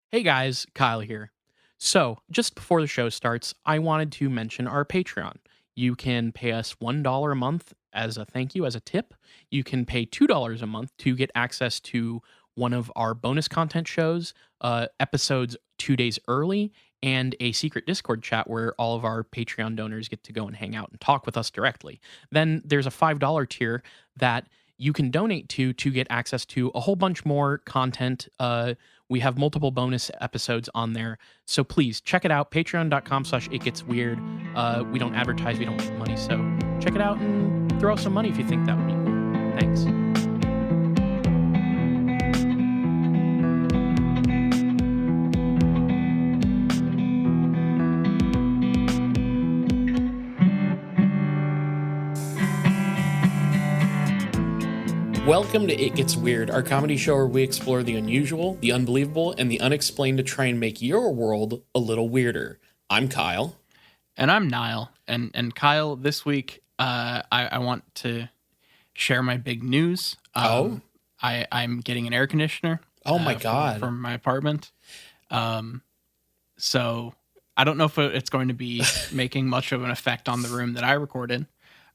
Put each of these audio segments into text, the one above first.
Hey guys, Kyle here. So, just before the show starts, I wanted to mention our Patreon. You can pay us $1 a month as a thank you, as a tip. You can pay $2 a month to get access to one of our bonus content shows, episodes 2 days early, and a secret Discord chat where all of our Patreon donors get to go and hang out and talk with us directly. Then there's a $5 tier that you can donate to get access to a whole bunch more content. We have multiple bonus episodes on there. So please check it out. Patreon.com/itgetsweird. We don't advertise, we don't make money. So check it out and throw us some money if you think that would be cool. Thanks. Welcome to It Gets Weird, our comedy show where we explore the unusual, the unbelievable, and the unexplained to try and make your world a little weirder. I'm Kyle. And I'm Nile. And Kyle, this week, I want to share my big news. I'm getting an air conditioner. Oh my God. From my apartment. So I don't know if it's going to be making much of an effect on the room that I record in.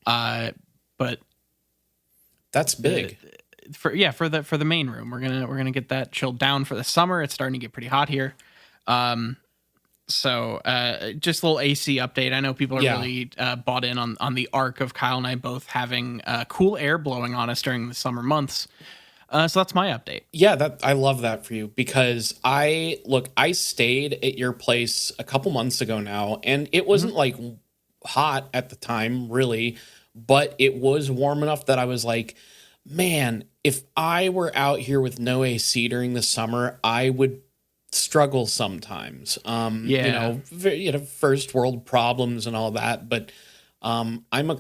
But that's big. For the main room, we're gonna get that chilled down for the summer. It's starting to get pretty hot here. So just a little AC update. I know people are really bought in on the arc of Kyle and I both having cool air blowing on us during the summer months. So that's my update. Yeah, I love that for you because I stayed at your place a couple months ago now, and it wasn't like hot at the time, really, but it was warm enough that I was like, man, if I were out here with no AC during the summer, I would struggle sometimes. First world problems and all that. But I'm a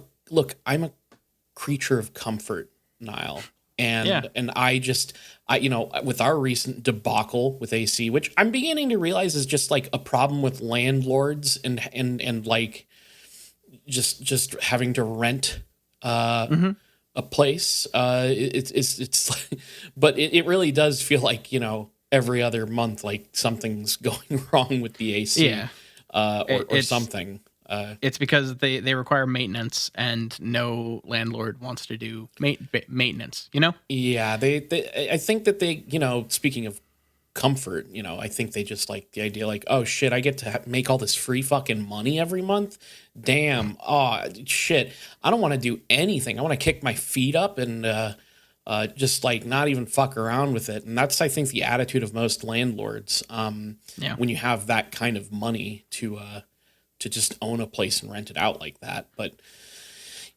creature of comfort, Nile. And I with our recent debacle with AC, which I'm beginning to realize is just like a problem with landlords and like just having to rent a place. It's like, but it really does feel like, every other month, like something's going wrong with the AC or something. It's because they require maintenance and no landlord wants to do maintenance, Yeah, I think that they, speaking of comfort, I think they just like the idea like, oh shit, I get to make all this free fucking money every month. Damn. Oh shit. I don't want to do anything. I want to kick my feet up and just like not even fuck around with it. And that's, I think, the attitude of most landlords. When you have that kind of money to just own a place and rent it out like that. But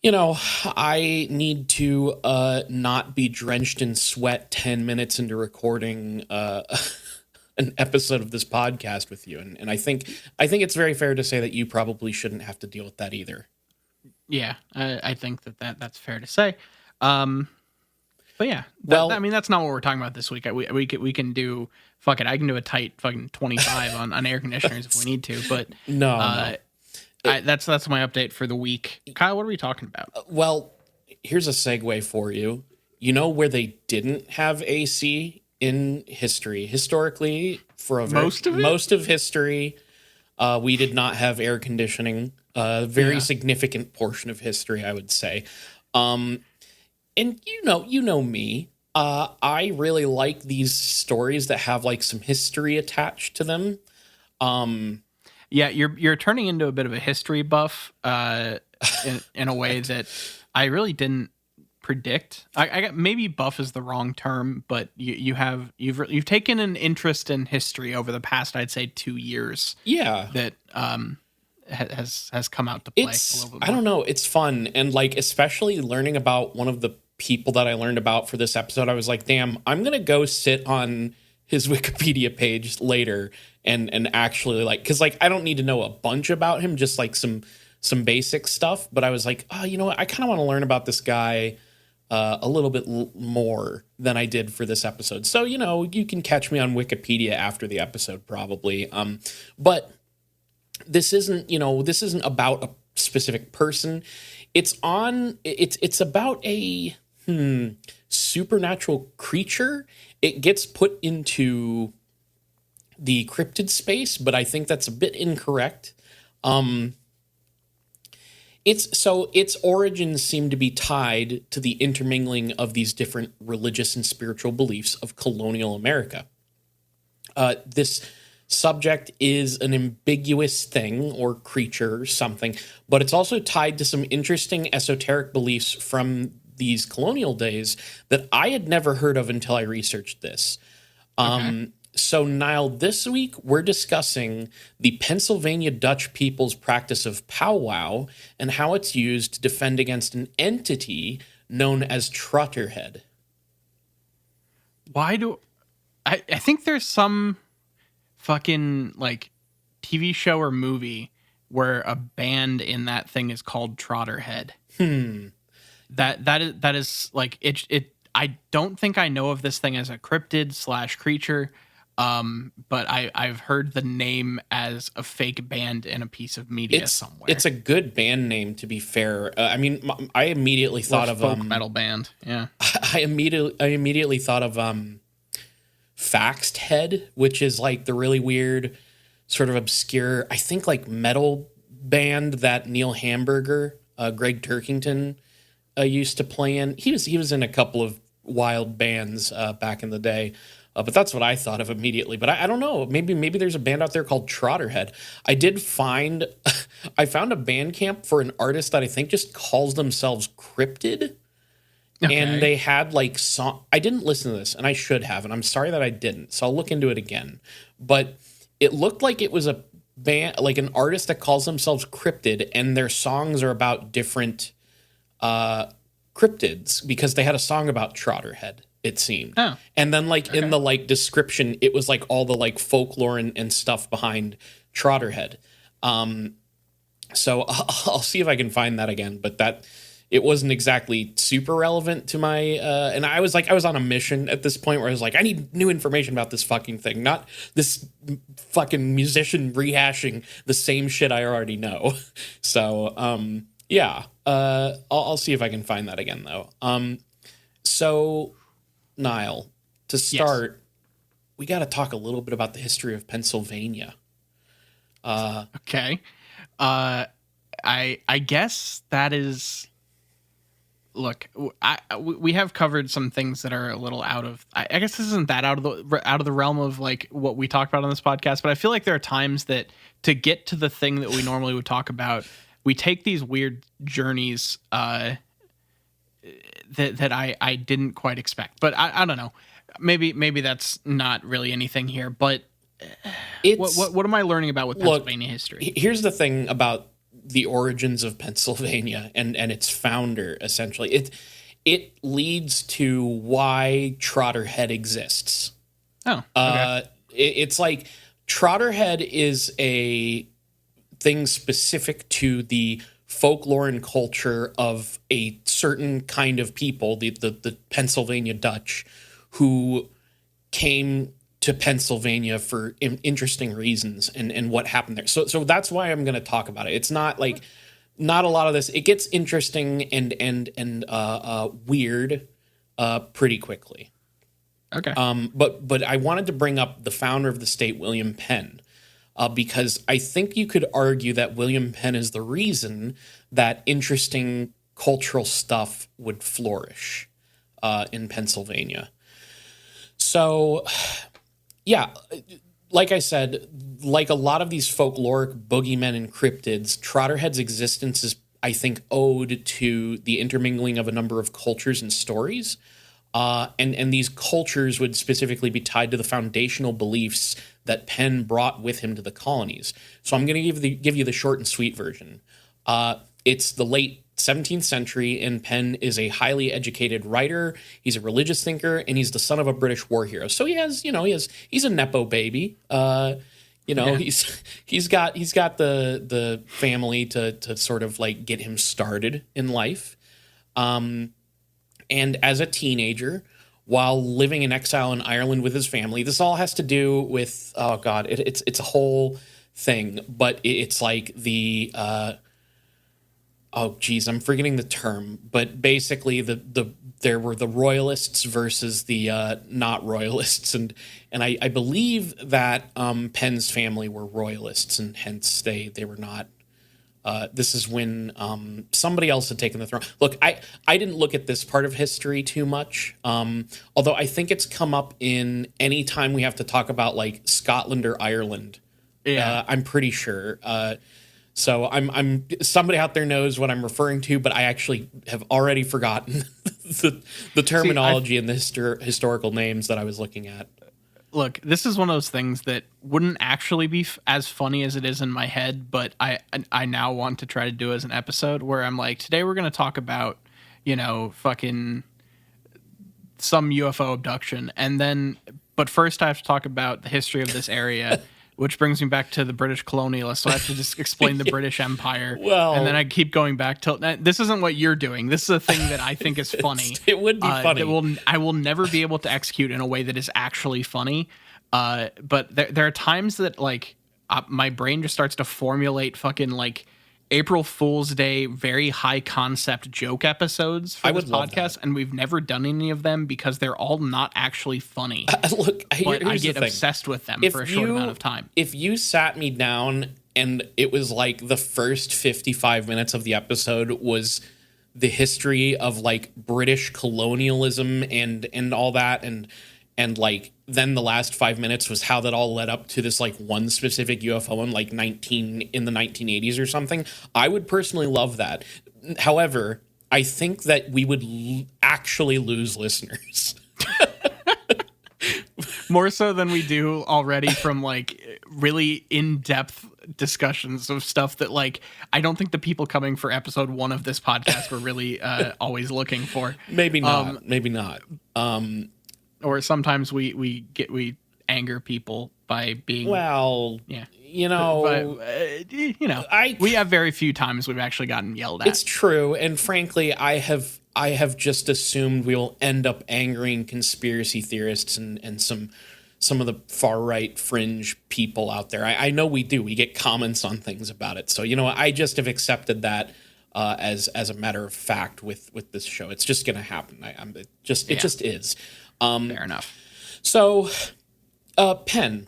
I need to not be drenched in sweat 10 minutes into recording an episode of this podcast with you. And I think it's very fair to say that you probably shouldn't have to deal with that either. Yeah, I think that's fair to say. But yeah, that's not what we're talking about this week. We can do, fuck it, I can do a tight fucking 25 on air conditioners if we need to. But no. That's my update for the week. Kyle, what are we talking about? Well, here's a segue for you. You know where they didn't have AC in history? Historically, for most of history, we did not have air conditioning. A very significant portion of history, I would say. And you know me. I really like these stories that have like some history attached to them. Yeah, you're turning into a bit of a history buff in a way that I really didn't predict. I got, maybe buff is the wrong term, but you've taken an interest in history over the past, I'd say, 2 years. Yeah, that has come out to play a little bit more. I don't know. It's fun, and like especially learning about one of the people that I learned about for this episode. I was like, damn, I'm gonna go sit on his Wikipedia page later and actually like, because like I don't need to know a bunch about him, just like some basic stuff. But I was like, oh, you know what? I kind of want to learn about this guy a little bit more than I did for this episode. So you can catch me on Wikipedia after the episode probably. But this isn't about a specific person. It's about a supernatural creature. It gets put into the cryptid space, but I think that's a bit incorrect. Um, its origins seem to be tied to the intermingling of these different religious and spiritual beliefs of colonial America. This subject is an ambiguous thing or creature or something, but it's also tied to some interesting esoteric beliefs from these colonial days that I had never heard of until I researched this. Okay. So, Nile, this week we're discussing the Pennsylvania Dutch people's practice of pow-wow and how it's used to defend against an entity known as Trotterhead. Why do I think there's some fucking like TV show or movie where a band in that thing is called Trotterhead. That is like it. I don't think I know of this thing as a cryptid slash creature, but I've heard the name as a fake band in a piece of media somewhere. It's a good band name, to be fair. I mean, I immediately thought of folk metal band. Yeah, I immediately thought of Faxed Head, which is like the really weird, sort of obscure, I think like metal band that Neil Hamburger, Greg Turkington, used to play in. He was in a couple of wild bands back in the day, but that's what I thought of immediately. But I don't know. Maybe there's a band out there called Trotterhead. I found a Bandcamp for an artist that I think just calls themselves Cryptid. okay. And they had like song. I didn't listen to this, and I should have, and I'm sorry that I didn't. So I'll look into it again. But it looked like it was a band, like an artist that calls themselves Cryptid, and their songs are about different cryptids because they had a song about Trotterhead. It seemed, and then like in the like description, it was like all the like folklore and stuff behind Trotterhead. So I'll see if I can find that again, but that. It wasn't exactly super relevant to my, and I was on a mission at this point where I was like, I need new information about this fucking thing, not this fucking musician rehashing the same shit I already know. So, yeah, I'll see if I can find that again though. So Nile, to start, we got to talk a little bit about the history of Pennsylvania. Okay. I guess that is. Look, we have covered some things that are a little out of. I guess this isn't that out of the realm of like what we talk about on this podcast, but I feel like there are times that to get to the thing that we normally would talk about, we take these weird journeys that I didn't quite expect. But I don't know. Maybe that's not really anything here. But what am I learning about with Pennsylvania history? Here's the thing about the origins of Pennsylvania and its founder. Essentially, it leads to why Trotterhead exists. Oh, okay. It's like Trotterhead is a thing specific to the folklore and culture of a certain kind of people, the Pennsylvania Dutch, who came to Pennsylvania for interesting reasons and what happened there. So that's why I'm going to talk about it. It's not like not a lot of this. It gets interesting and weird pretty quickly. Okay. But I wanted to bring up the founder of the state, William Penn, because I think you could argue that William Penn is the reason that interesting cultural stuff would flourish in Pennsylvania. So, yeah, like I said, like a lot of these folkloric boogeymen and cryptids, Trotterhead's existence is, I think, owed to the intermingling of a number of cultures and stories. And these cultures would specifically be tied to the foundational beliefs that Penn brought with him to the colonies. So I'm going to give you the short and sweet version. It's the late 17th century, and Penn is a highly educated writer. He's a religious thinker, and he's the son of a British war hero. So he's a nepo baby. He's got the family to sort of like get him started in life. And as a teenager, while living in exile in Ireland with his family, this all has to do with, oh God, it's a whole thing, but it's like the oh geez, I'm forgetting the term, but basically there were the royalists versus the not royalists, and I believe that Penn's family were royalists, and hence they were not. This is when somebody else had taken the throne. Look, I didn't look at this part of history too much, although I think it's come up in any time we have to talk about like Scotland or Ireland. Yeah. I'm pretty sure. So I'm somebody out there knows what I'm referring to, but I actually have already forgotten the terminology and the historical names that I was looking at. Look, this is one of those things that wouldn't actually be as funny as it is in my head, but I now want to try to do as an episode where I'm like, today we're going to talk about, fucking some UFO abduction, but first I have to talk about the history of this area. Which brings me back to the British colonialists. So I have to just explain the British Empire. Well, and then I keep going back to this isn't what you're doing. This is a thing that I think is funny. It would be funny. I will never be able to execute in a way that is actually funny. But there are times that like my brain just starts to formulate fucking like April Fool's Day, very high concept joke episodes for this podcast, and we've never done any of them because they're all not actually funny. Look, but I get obsessed with them for a short amount of time. If you sat me down and it was like the first 55 minutes of the episode was the history of like British colonialism and all that, and like then the last 5 minutes was how that all led up to this like one specific UFO in like in the 1980s or something, I would personally love that. However, I think that we would actually lose listeners. More so than we do already from like really in-depth discussions of stuff that like I don't think the people coming for episode 1 of this podcast were really always looking for. Maybe not. Or sometimes we anger people by being we have very few times we've actually gotten yelled at. It's true, and frankly, I have just assumed we'll end up angering conspiracy theorists and some of the far right fringe people out there. I know we do. We get comments on things about it, so I just have accepted that as a matter of fact with this show. It's just going to happen. It just is. Fair enough. So, Penn,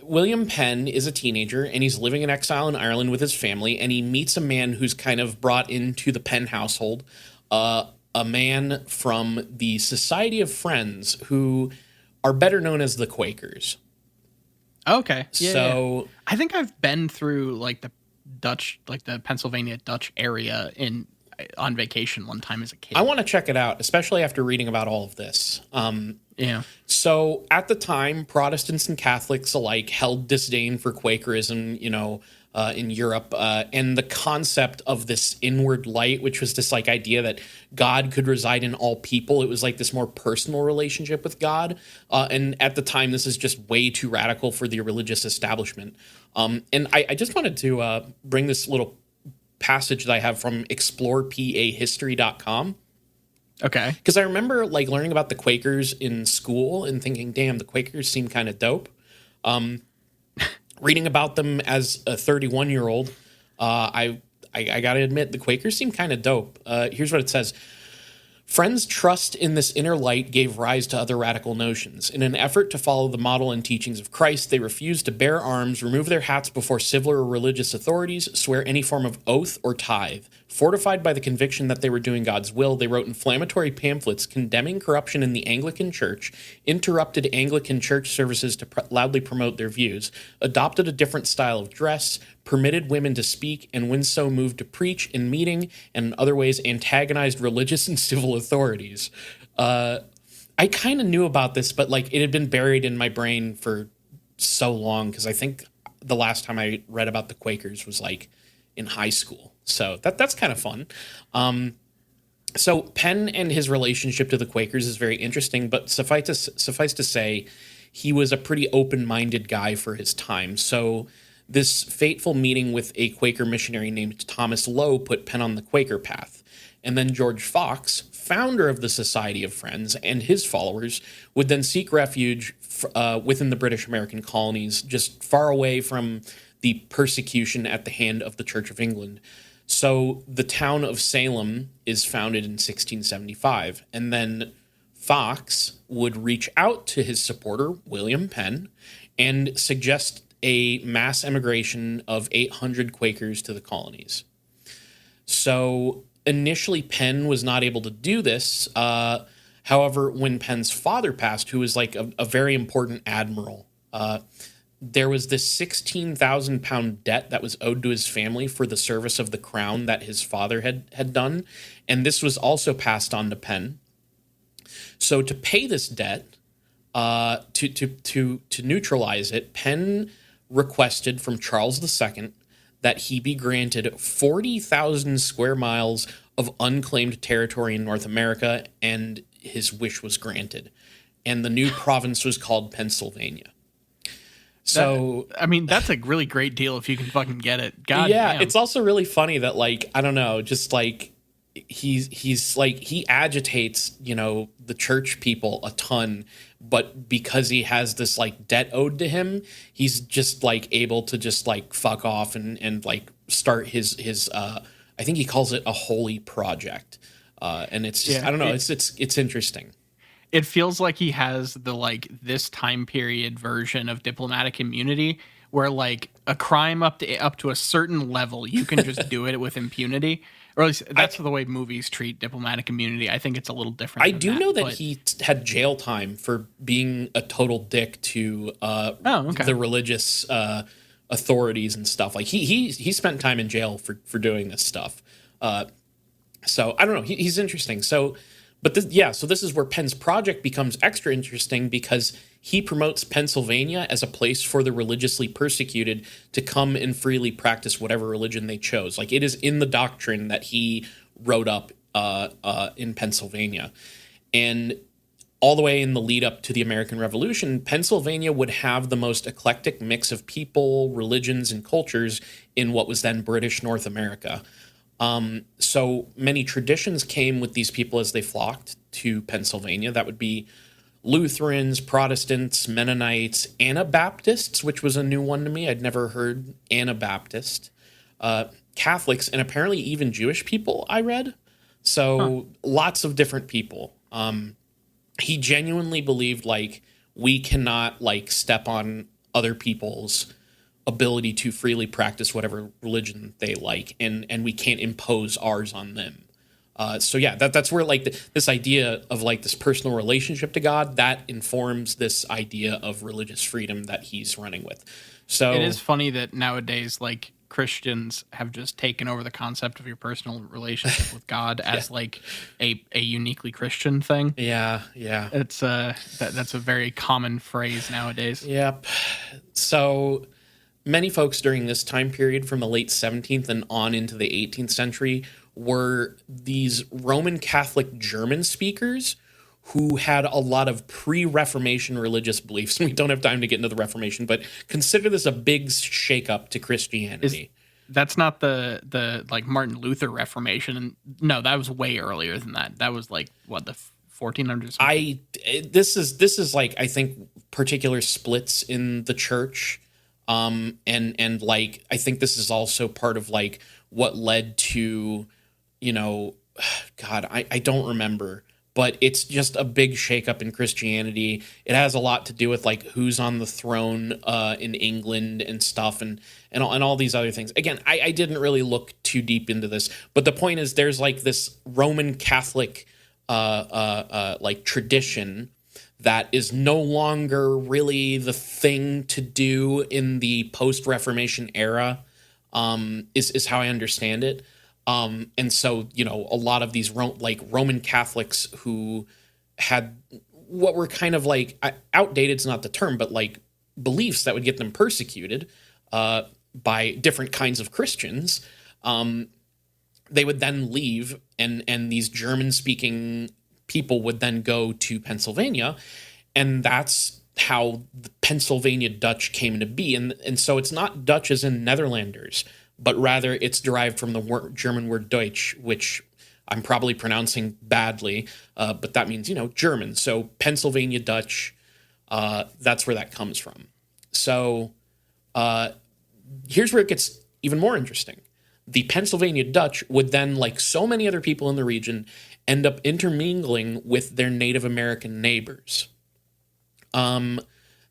William Penn is a teenager, and he's living in exile in Ireland with his family, and he meets a man who's kind of brought into the Penn household, a man from the Society of Friends, who are better known as the Quakers. Okay. So I think I've been through like the Dutch, like the Pennsylvania Dutch area on vacation one time as a kid. I want to check it out, especially after reading about all of this. So at the time, Protestants and Catholics alike held disdain for Quakerism, in Europe, and the concept of this inward light, which was this like idea that God could reside in all people. It was like this more personal relationship with God. And at the time, this is just way too radical for the religious establishment. And I just wanted to bring this little passage that I have from explorepahistory.com. Okay. Because I remember like learning about the Quakers in school and thinking, damn, the Quakers seem kind of dope. Reading about them as a 31-year-old, I got to admit, the Quakers seem kind of dope. Here's what it says. Friends' trust in this inner light gave rise to other radical notions. In an effort to follow the model and teachings of Christ, they refused to bear arms, remove their hats before civil or religious authorities, swear any form of oath or tithe. Fortified by the conviction that they were doing God's will, they wrote inflammatory pamphlets condemning corruption in the Anglican Church, interrupted Anglican church services to loudly promote their views, adopted a different style of dress, permitted women to speak, and when so moved to preach in meeting, and in other ways antagonized religious and civil authorities. I kind of knew about this, but like it had been buried in my brain for so long because I think the last time I read about the Quakers was like in high school. So that's kind of fun. So Penn and his relationship to the Quakers is very interesting, but suffice to say, he was a pretty open-minded guy for his time. So this fateful meeting with a Quaker missionary named Thomas Lowe put Penn on the Quaker path. And then George Fox, founder of the Society of Friends, and his followers would then seek refuge within the British American colonies, just far away from the persecution at the hand of the Church of England. So the town of Salem is founded in 1675, and then Fox would reach out to his supporter, William Penn, and suggest a mass emigration of 800 Quakers to the colonies. So initially, Penn was not able to do this. However, when Penn's father passed, who was like a very important admiral, there was this 16,000 pound debt that was owed to his family for the service of the crown that his father had done. And this was also passed on to Penn. So to pay this debt, to neutralize it, Penn requested from Charles II that he be granted 40,000 square miles of unclaimed territory in North America, and his wish was granted. And the new province was called Pennsylvania. So, I mean, that's a really great deal if you can fucking get it. God yeah, damn. it's also really funny that, like, I don't know, just like he's like, he agitates, you know, the church people a ton, but because he has this like debt owed to him, he's just like able to just like fuck off and like start his I think he calls it a holy project. And it's just, I don't know, it's interesting. It feels like he has the like this time period version of diplomatic immunity where like a crime up to a certain level, you can just do it with impunity. Or at least that's the way movies treat diplomatic immunity. I think it's a little different. I do know that he had jail time for being a total dick to the religious authorities and stuff. Like he spent time in jail for doing this stuff. So I don't know. He's interesting. So, but so this is where Penn's project becomes extra interesting because he promotes Pennsylvania as a place for the religiously persecuted to come and freely practice whatever religion they chose. Like it is in the doctrine that he wrote up in Pennsylvania. And all the way in the lead up to the American Revolution, Pennsylvania would have the most eclectic mix of people, religions, and cultures in what was then British North America. So many traditions came with these people as they flocked to Pennsylvania. That would be Lutherans, Protestants, Mennonites, Anabaptists, which was a new one to me. I'd never heard Anabaptist, Catholics, and apparently even Jewish people, I read. So lots of different people. He genuinely believed like we cannot like step on other people's ability to freely practice whatever religion they like, and we can't impose ours on them. So yeah, that's where like this idea of like this personal relationship to God that informs this idea of religious freedom that he's running with. So it is funny that nowadays like Christians have just taken over the concept of your personal relationship with God as like a uniquely Christian thing. Yeah. It's that's a very common phrase nowadays. Yep. So many folks during this time period from the late 17th and on into the 18th century were these Roman Catholic German speakers who had a lot of pre-Reformation religious beliefs. We don't have time to get into the Reformation, but consider this a big shakeup to Christianity. That's not the like Martin Luther Reformation. No, that was way earlier than that. That was like what, the 1400s? This is like, I think, particular splits in the church. And like, I think this is also part of like what led to, you know, God, I don't remember, but it's just a big shakeup in Christianity. It has a lot to do with like who's on the throne in England and stuff, and all these other things. Again, I didn't really look too deep into this, but the point is there's like this Roman Catholic like tradition that is no longer really the thing to do in the post-Reformation era, is how I understand it. And so, you know, a lot of these Roman Catholics who had what were kind of like, outdated is not the term, but like beliefs that would get them persecuted by different kinds of Christians, they would then leave, and these German-speaking people would then go to Pennsylvania, and that's how the Pennsylvania Dutch came to be. And so it's not Dutch as in Netherlanders, but rather it's derived from the German word Deutsch, which I'm probably pronouncing badly, but that means, you know, German. So Pennsylvania Dutch, that's where that comes from. So here's where it gets even more interesting. the Pennsylvania Dutch would then, like so many other people in the region, end up intermingling with their Native American neighbors.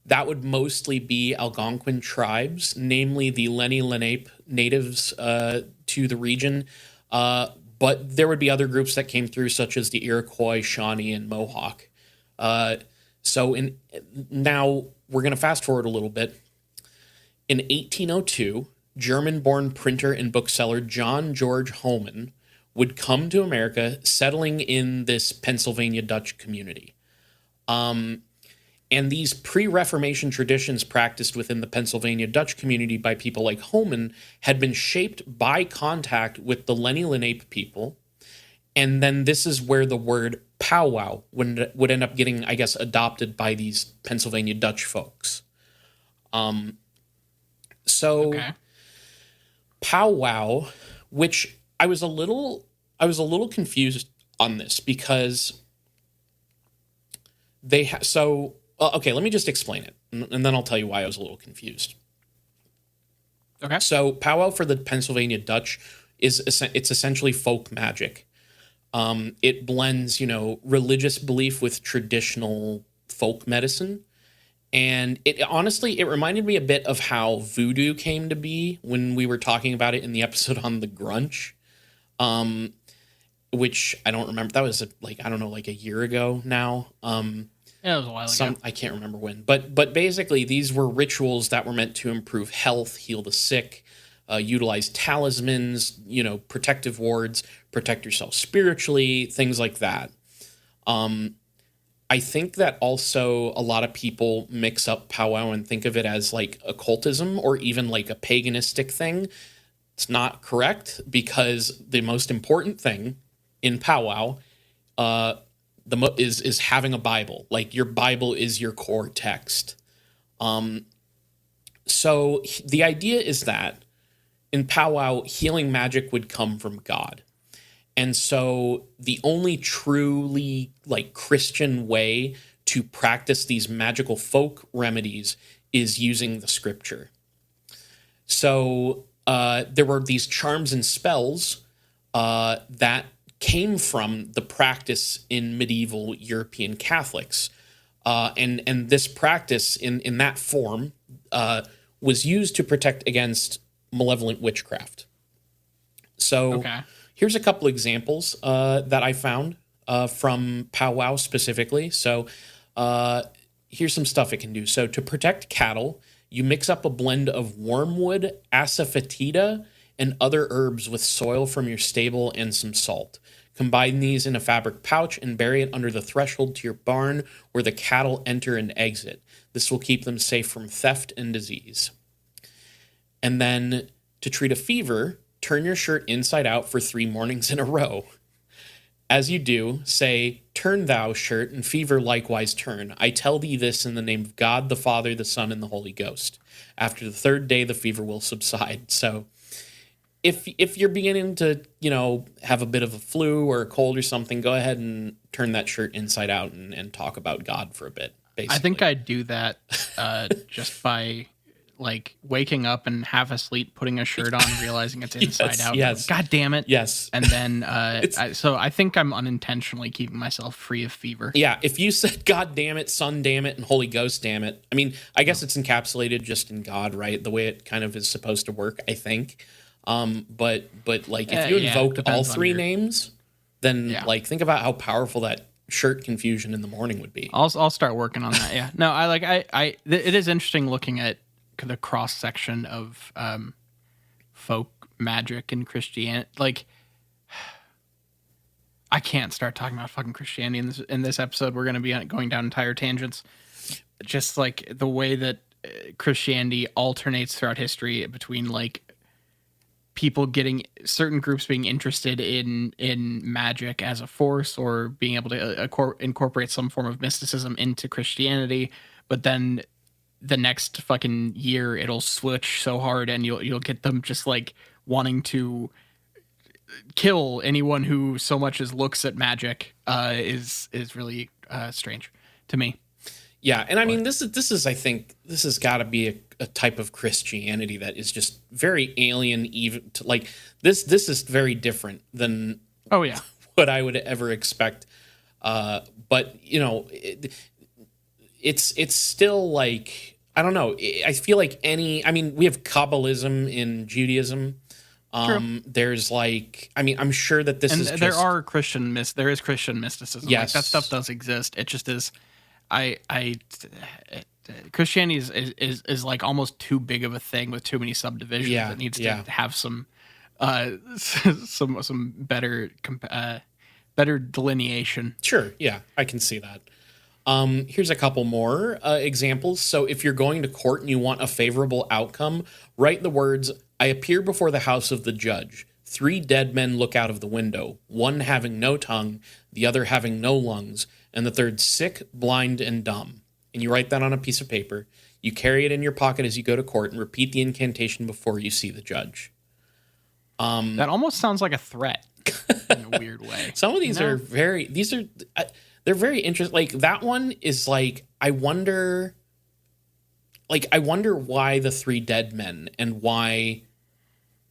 That would mostly be Algonquin tribes, namely the Lenni Lenape natives to the region. But there would be other groups that came through, such as the Iroquois, Shawnee, and Mohawk. Now we're going to fast forward a little bit. In 1802, German-born printer and bookseller John George Holman would come to America, settling in this Pennsylvania Dutch community. And these pre-Reformation traditions practiced within the Pennsylvania Dutch community by people like Holman had been shaped by contact with the Lenni Lenape people. And then this is where the word pow-wow would end up getting, I guess, adopted by these Pennsylvania Dutch folks. Okay. Pow-wow, which I was a little confused on this because they okay, let me just explain it, and then I'll tell you why I was a little confused. Okay. So powwow for the Pennsylvania Dutch it's essentially folk magic. It blends, religious belief with traditional folk medicine. And it honestly reminded me a bit of how voodoo came to be when we were talking about it in the episode on the Grunch, which I don't remember. That was like a year ago now. Yeah, it was a while ago. I can't remember when. But basically, these were rituals that were meant to improve health, heal the sick, utilize talismans, protective wards, protect yourself spiritually, things like that. I think that also a lot of people mix up powwow and think of it as like occultism or even like a paganistic thing. It's not correct, because the most important thing in powwow is having a Bible. Like, your Bible is your core text. So the idea is that in powwow, healing magic would come from God. And so the only truly Christian way to practice these magical folk remedies is using the scripture. So there were these charms and spells that came from the practice in medieval European Catholics. And this practice in that form was used to protect against malevolent witchcraft. So here's a couple examples that I found from powwow specifically. So here's some stuff it can do. So to protect cattle, you mix up a blend of wormwood, asafoetida, and other herbs with soil from your stable and some salt. Combine these in a fabric pouch and bury it under the threshold to your barn where the cattle enter and exit. This will keep them safe from theft and disease. And then to treat a fever, turn your shirt inside out for 3 mornings in a row. As you do, say, "Turn thou, shirt, and fever likewise turn. I tell thee this in the name of God, the Father, the Son, and the Holy Ghost. After the 3rd day, the fever will subside." So if you're beginning to, have a bit of a flu or a cold or something, go ahead and turn that shirt inside out and talk about God for a bit, basically. I think I'd do that just by waking up and half asleep, putting a shirt on, realizing it's inside out. Yes. God damn it. Yes. And then, so I think I'm unintentionally keeping myself free of fever. Yeah. If you said God damn it, Son damn it, and Holy Ghost damn it, I mean, I guess it's encapsulated just in God, right? The way it kind of is supposed to work, I think. But if you invoked all 3 names, then think about how powerful that shirt confusion in the morning would be. I'll start working on that. Yeah. No, it is interesting looking at the cross section of folk magic and Christianity. I can't start talking about fucking Christianity in this episode. We're going to be going down entire tangents. Just the way that Christianity alternates throughout history between people certain groups being interested in magic as a force, or being able to incorporate some form of mysticism into Christianity, but then the next fucking year it'll switch so hard and you'll get them just wanting to kill anyone who so much as looks at magic is really strange to me. Yeah, and I mean this is I think this has got to be a type of Christianity that is just very alien, even to, like this is very different than Oh yeah. what I would ever expect. But you know, it's still like, I don't know. I feel like I mean, we have Kabbalism in Judaism. There's like, I mean, I'm sure that this And is just, there is Christian mysticism. Yes. Like that stuff does exist. It just is. Christianity is like almost too big of a thing with too many subdivisions. Yeah, It needs yeah. to have some some better delineation. Sure, yeah, I can see that. Here's a couple more examples. So if you're going to court and you want a favorable outcome, write the words, "I appear before the house of the judge. 3 dead men look out of the window, one having no tongue, the other having no lungs, and the third sick, blind, and dumb." And you write that on a piece of paper. You carry it in your pocket as you go to court and repeat the incantation before you see the judge. That almost sounds like a threat in a weird way. Some of these You know? are very, they're very interesting. Like that one is like, I wonder why the 3 dead men and why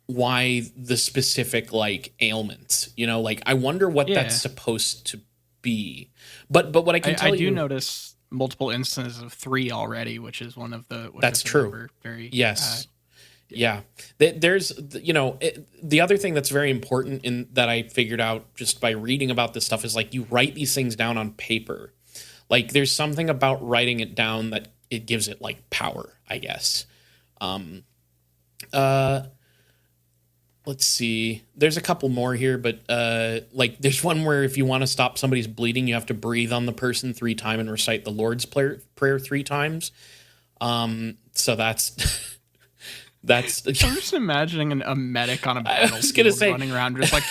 the specific like ailments, you know, like I wonder what that's supposed to be. But what I can tell I you, do notice multiple instances of 3 already, which is one of the. That's true. Very yes. Yeah. There's, you know, the other thing that's very important in that I figured out just by reading about this stuff is like you write these things down on paper. Like there's something about writing it down that it gives it like power, I guess. Let's see. There's a couple more here, but like there's one where if you want to stop somebody's bleeding, you have to breathe on the person 3 times and recite the Lord's Prayer 3 times. So that's that's. I'm just imagining a medic on a battlefield running around just like.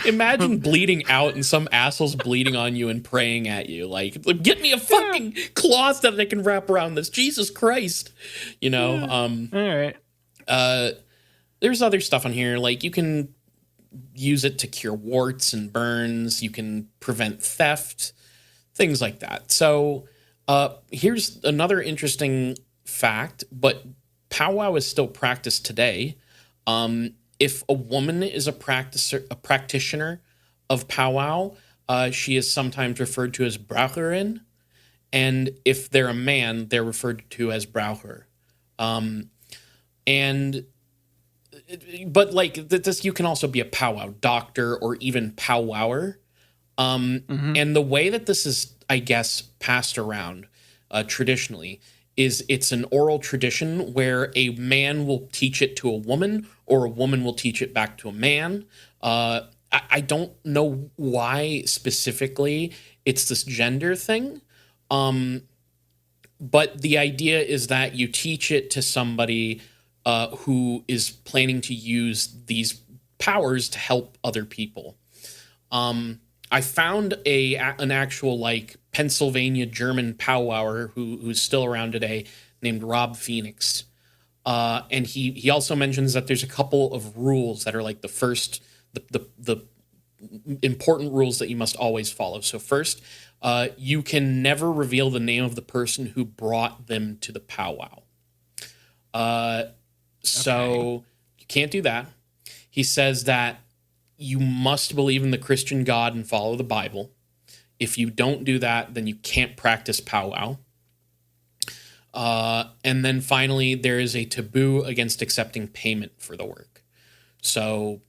Imagine bleeding out and some asshole's bleeding on you and praying at you like, get me a fucking cloth that I can wrap around this. Jesus Christ, you know. All right. There's other stuff on here, like you can use it to cure warts and burns. You can prevent theft, things like that. So here's another interesting fact, but powwow is still practiced today. If a woman is a practitioner of powwow, she is sometimes referred to as braucherin, and if they're a man, they're referred to as braucher. But like this, you can also be a powwow doctor or even powwower. And the way that this is, I guess, passed around traditionally is it's an oral tradition where a man will teach it to a woman or a woman will teach it back to a man. I don't know why specifically it's this gender thing. But the idea is that you teach it to somebody who is planning to use these powers to help other people. I found an actual like Pennsylvania German powwower who's still around today named Rob Phoenix. And he also mentions that there's a couple of rules that are like the important rules that you must always follow. So first, you can never reveal the name of the person who brought them to the powwow. So you can't do that. He says that you must believe in the Christian God and follow the Bible. If you don't do that, then you can't practice powwow. And then finally, there is a taboo against accepting payment for the work. So,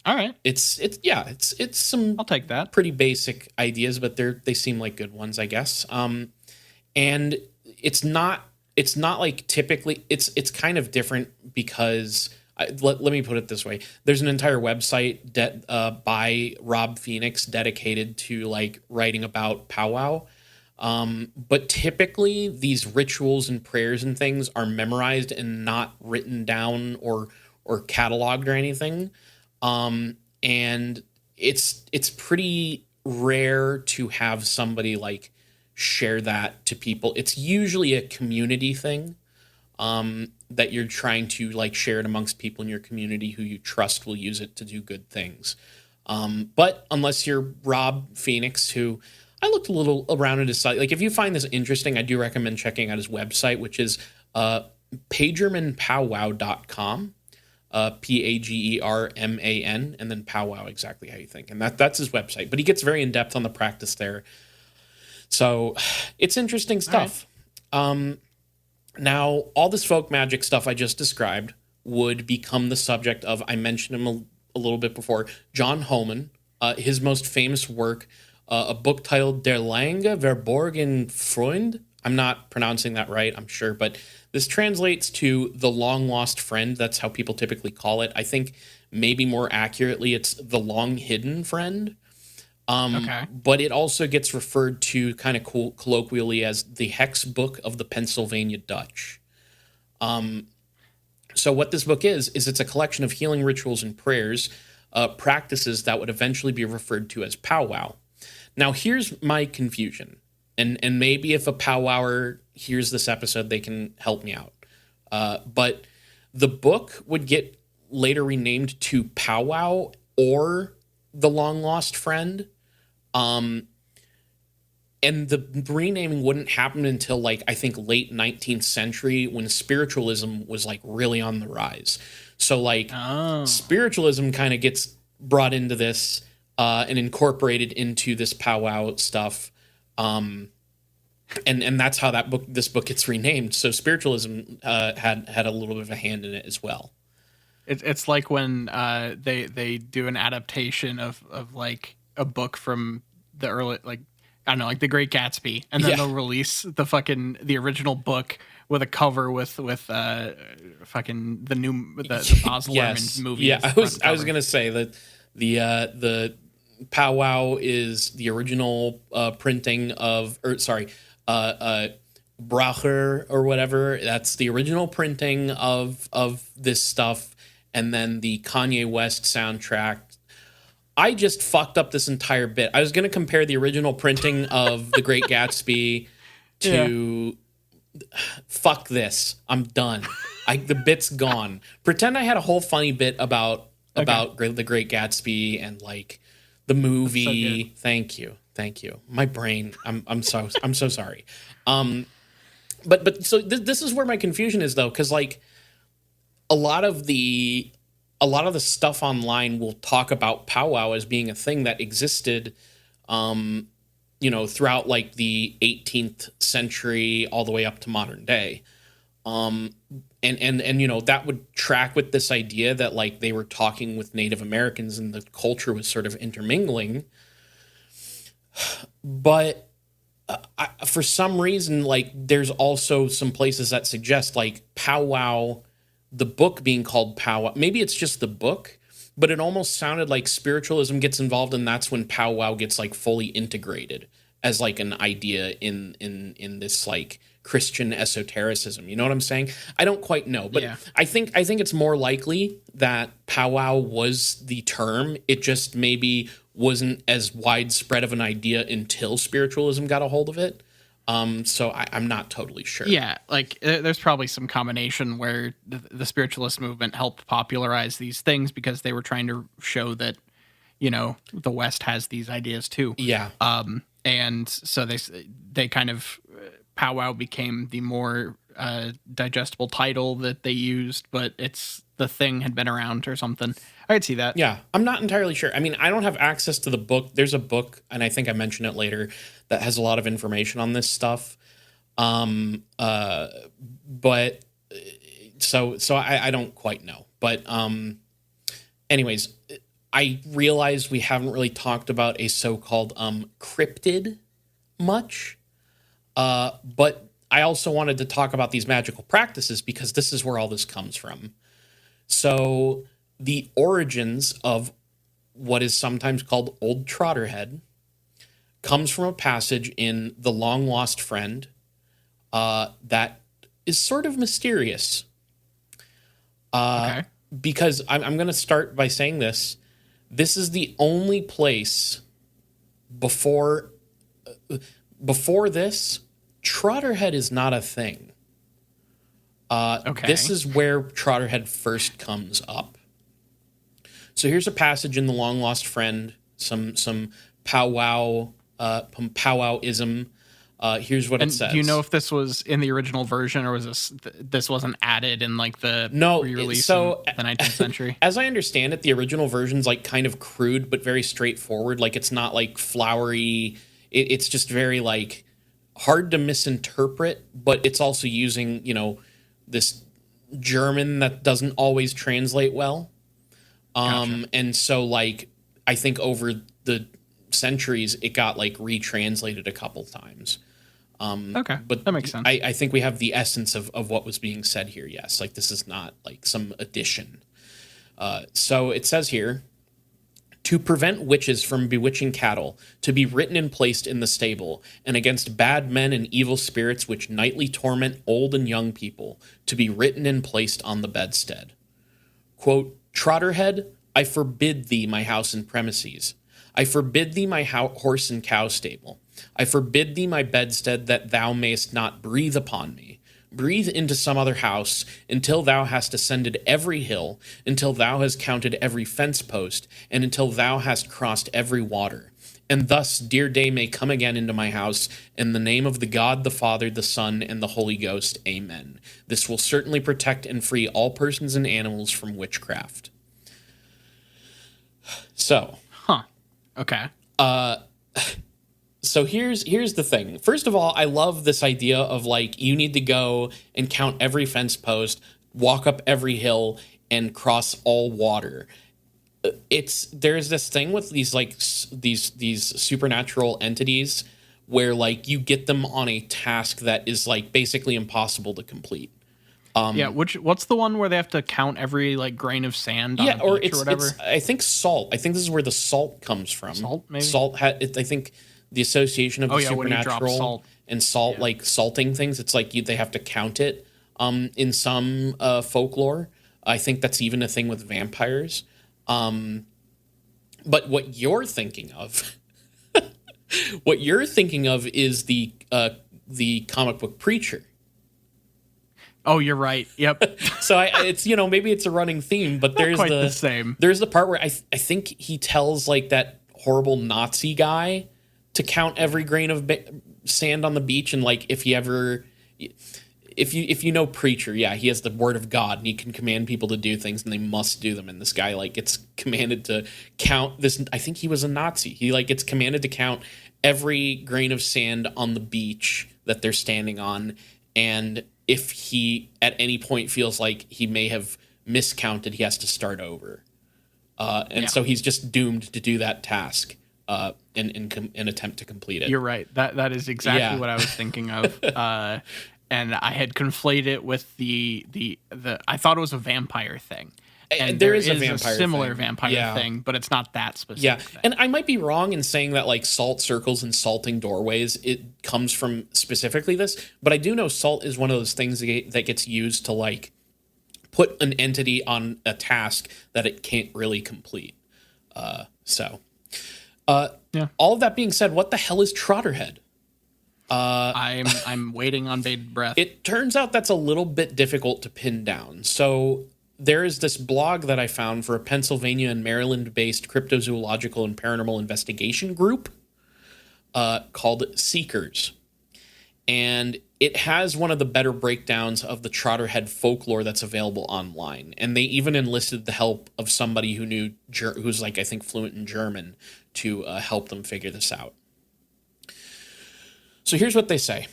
all right, it's some. I'll take that. Pretty basic ideas, but they seem like good ones, I guess. And it's not like typically it's kind of different because. Let me put it this way. There's an entire website by Rob Phoenix dedicated to like writing about powwow. But typically these rituals and prayers and things are memorized and not written down or cataloged or anything. And it's pretty rare to have somebody like share that to people. It's usually a community thing. That you're trying to like share it amongst people in your community who you trust will use it to do good things. But unless you're Rob Phoenix, who I looked a little around at his site. Like, if you find this interesting, I do recommend checking out his website, which is pagermanpowwow.com. Pagerman, and then powwow, exactly how you think. And that's his website. But he gets very in depth on the practice there. So it's interesting stuff. Now, all this folk magic stuff I just described would become the subject of, I mentioned him a little bit before, John Homan, his most famous work, a book titled Der lange verborgen Freund. I'm not pronouncing that right, I'm sure, but this translates to the long lost friend. That's how people typically call it. I think maybe more accurately, it's the long hidden friend. But it also gets referred to kind of colloquially as the Hex Book of the Pennsylvania Dutch. So what this book is it's a collection of healing rituals and prayers, practices that would eventually be referred to as powwow. Now, here's my confusion. And maybe if a powwower hears this episode, they can help me out. But the book would get later renamed to Powwow or The Long Lost Friend. And the renaming wouldn't happen until, like, I think late 19th century, when spiritualism was, like, really on the rise. So, like, spiritualism kind of gets brought into this and incorporated into this powwow stuff. And that's how this book gets renamed. So spiritualism had a little bit of a hand in it as well. It's like when they do an adaptation of like a book from the early, like, I don't know, like The Great Gatsby, and then they'll release the original book with a cover with fucking the Baz Luhrmann movie. Yeah, I was gonna say that the powwow is the original printing of, Bracher or whatever. That's the original printing of this stuff, and then the Kanye West soundtrack. I just fucked up this entire bit. I was going to compare the original printing of The Great Gatsby to... Fuck this. I'm done. The bit's gone. Pretend I had a whole funny bit about The Great Gatsby and, like, the movie. So Thank you. My brain. I'm so sorry. But so this is where my confusion is, though, because, like, a lot of the stuff online will talk about powwow as being a thing that existed, throughout, like, the 18th century all the way up to modern day. And that would track with this idea that, like, they were talking with Native Americans and the culture was sort of intermingling. But for some reason, like, there's also some places that suggest, like, powwow, the book being called powwow. Maybe it's just the book, but it almost sounded like spiritualism gets involved, and that's when powwow gets, like, fully integrated as, like, an idea in this, like, Christian esotericism. You know what I'm saying? I don't quite know, but I think it's more likely that powwow was the term. It just maybe wasn't as widespread of an idea until spiritualism got a hold of it. So I'm not totally sure. Yeah, like, there's probably some combination where the spiritualist movement helped popularize these things because they were trying to show that, the West has these ideas too. Yeah. And so they kind of, powwow became the more digestible title that they used, but the thing had been around or something. I could see that. Yeah, I'm not entirely sure. I mean, I don't have access to the book. There's a book, and I think I mentioned it later, that has a lot of information on this stuff. But so I don't quite know. But anyways, I realized we haven't really talked about a so-called cryptid much. But I also wanted to talk about these magical practices because this is where all this comes from. So the origins of what is sometimes called Old Trotterhead comes from a passage in The Long Lost Friend that is sort of mysterious. Because I'm going to start by saying this. This is the only place before this, Trotterhead is not a thing. This is where Trotterhead first comes up. So here's a passage in The Long Lost Friend, some powwow pow-wow-ism. Here's what it And says. do you know if this was in the original version, or was this wasn't added in like the re-release so in the 19th century? As I understand it, the original version's like kind of crude but very straightforward. Like it's not like flowery. It's just very like hard to misinterpret, but it's also using, this German that doesn't always translate well. Gotcha. And so like I think over the centuries it got like retranslated a couple times. Okay, But that makes sense. I think we have the essence of what was being said here. Yes, like this is not like some addition. So it says here, to prevent witches from bewitching cattle, to be written and placed in the stable, and against bad men and evil spirits which nightly torment old and young people, to be written and placed on the bedstead. Quote, Trotterhead, I forbid thee my house and premises. I forbid thee my horse and cow stable. I forbid thee my bedstead, that thou mayest not breathe upon me. Breathe into some other house, until thou hast ascended every hill, until thou hast counted every fence post, and until thou hast crossed every water. And thus dear day may come again into my house, in the name of the God, the Father, the Son, and the Holy Ghost. Amen. This will certainly protect and free all persons and animals from witchcraft. So, Okay. So here's the thing. First of all, I love this idea of like you need to go and count every fence post, walk up every hill, and cross all water. There's this thing with these like these supernatural entities where like you get them on a task that is like basically impossible to complete. What's the one where they have to count every like grain of sand on a beach or whatever? I think salt. I think this is where the salt comes from. Salt, maybe? I think the association of the when you drop supernatural salt. and salt, like salting things, it's like they have to count it in some folklore. I think that's even a thing with vampires. But what you're thinking of, is the comic book Preacher. Oh, you're right. Yep. So it's maybe it's a running theme, but there's quite the same. There's the part where I think he tells like that horrible Nazi guy to count every grain of sand on the beach, and like if you know Preacher, yeah, he has the word of God and he can command people to do things and they must do them. And this guy like gets commanded to count this. I think he was a Nazi. He like gets commanded to count every grain of sand on the beach that they're standing on, and if he at any point feels like he may have miscounted, he has to start over. So he's just doomed to do that task and attempt to complete it. You're right. That is exactly what I was thinking of. And I had conflated it with the I thought it was a vampire thing. And there is a vampire similar thing. vampire thing, but it's not that specific. Yeah, thing. and I might be wrong in saying that like salt circles and salting doorways, it comes from specifically this, but I do know salt is one of those things that gets used to like put an entity on a task that it can't really complete. All of that being said, what the hell is Trotterhead? I'm waiting on bated breath. It turns out that's a little bit difficult to pin down. So there is this blog that I found for a Pennsylvania and Maryland-based cryptozoological and paranormal investigation group called Seekers. And it has one of the better breakdowns of the Trotterhead folklore that's available online. And they even enlisted the help of somebody who's like, I think, fluent in German to help them figure this out. So here's what they say.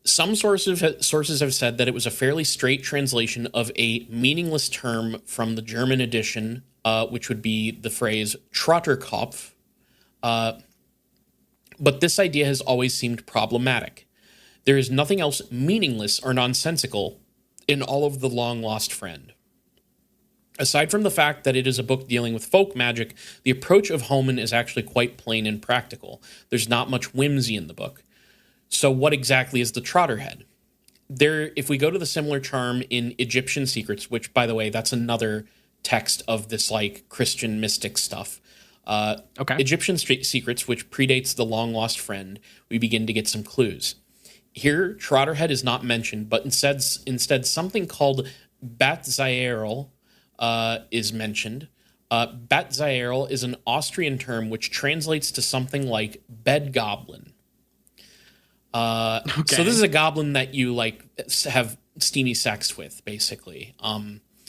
Some sources have said that it was a fairly straight translation of a meaningless term from the German edition, which would be the phrase Trotterkopf. But this idea has always seemed problematic. There is nothing else meaningless or nonsensical in all of The Long Lost Friend. Aside from the fact that it is a book dealing with folk magic, the approach of Hohmann is actually quite plain and practical. There's not much whimsy in the book. So what exactly is the Trotterhead? If we go to the similar charm in Egyptian Secrets, which, by the way, that's another text of this like Christian mystic stuff. Egyptian Secrets, which predates The Long Lost Friend, we begin to get some clues. Here, Trotterhead is not mentioned, but instead something called Bat Zaerl is mentioned. Betzaerl is an Austrian term which translates to something like Bedgoblin. Okay. So this is a goblin that you like have steamy sex with, basically.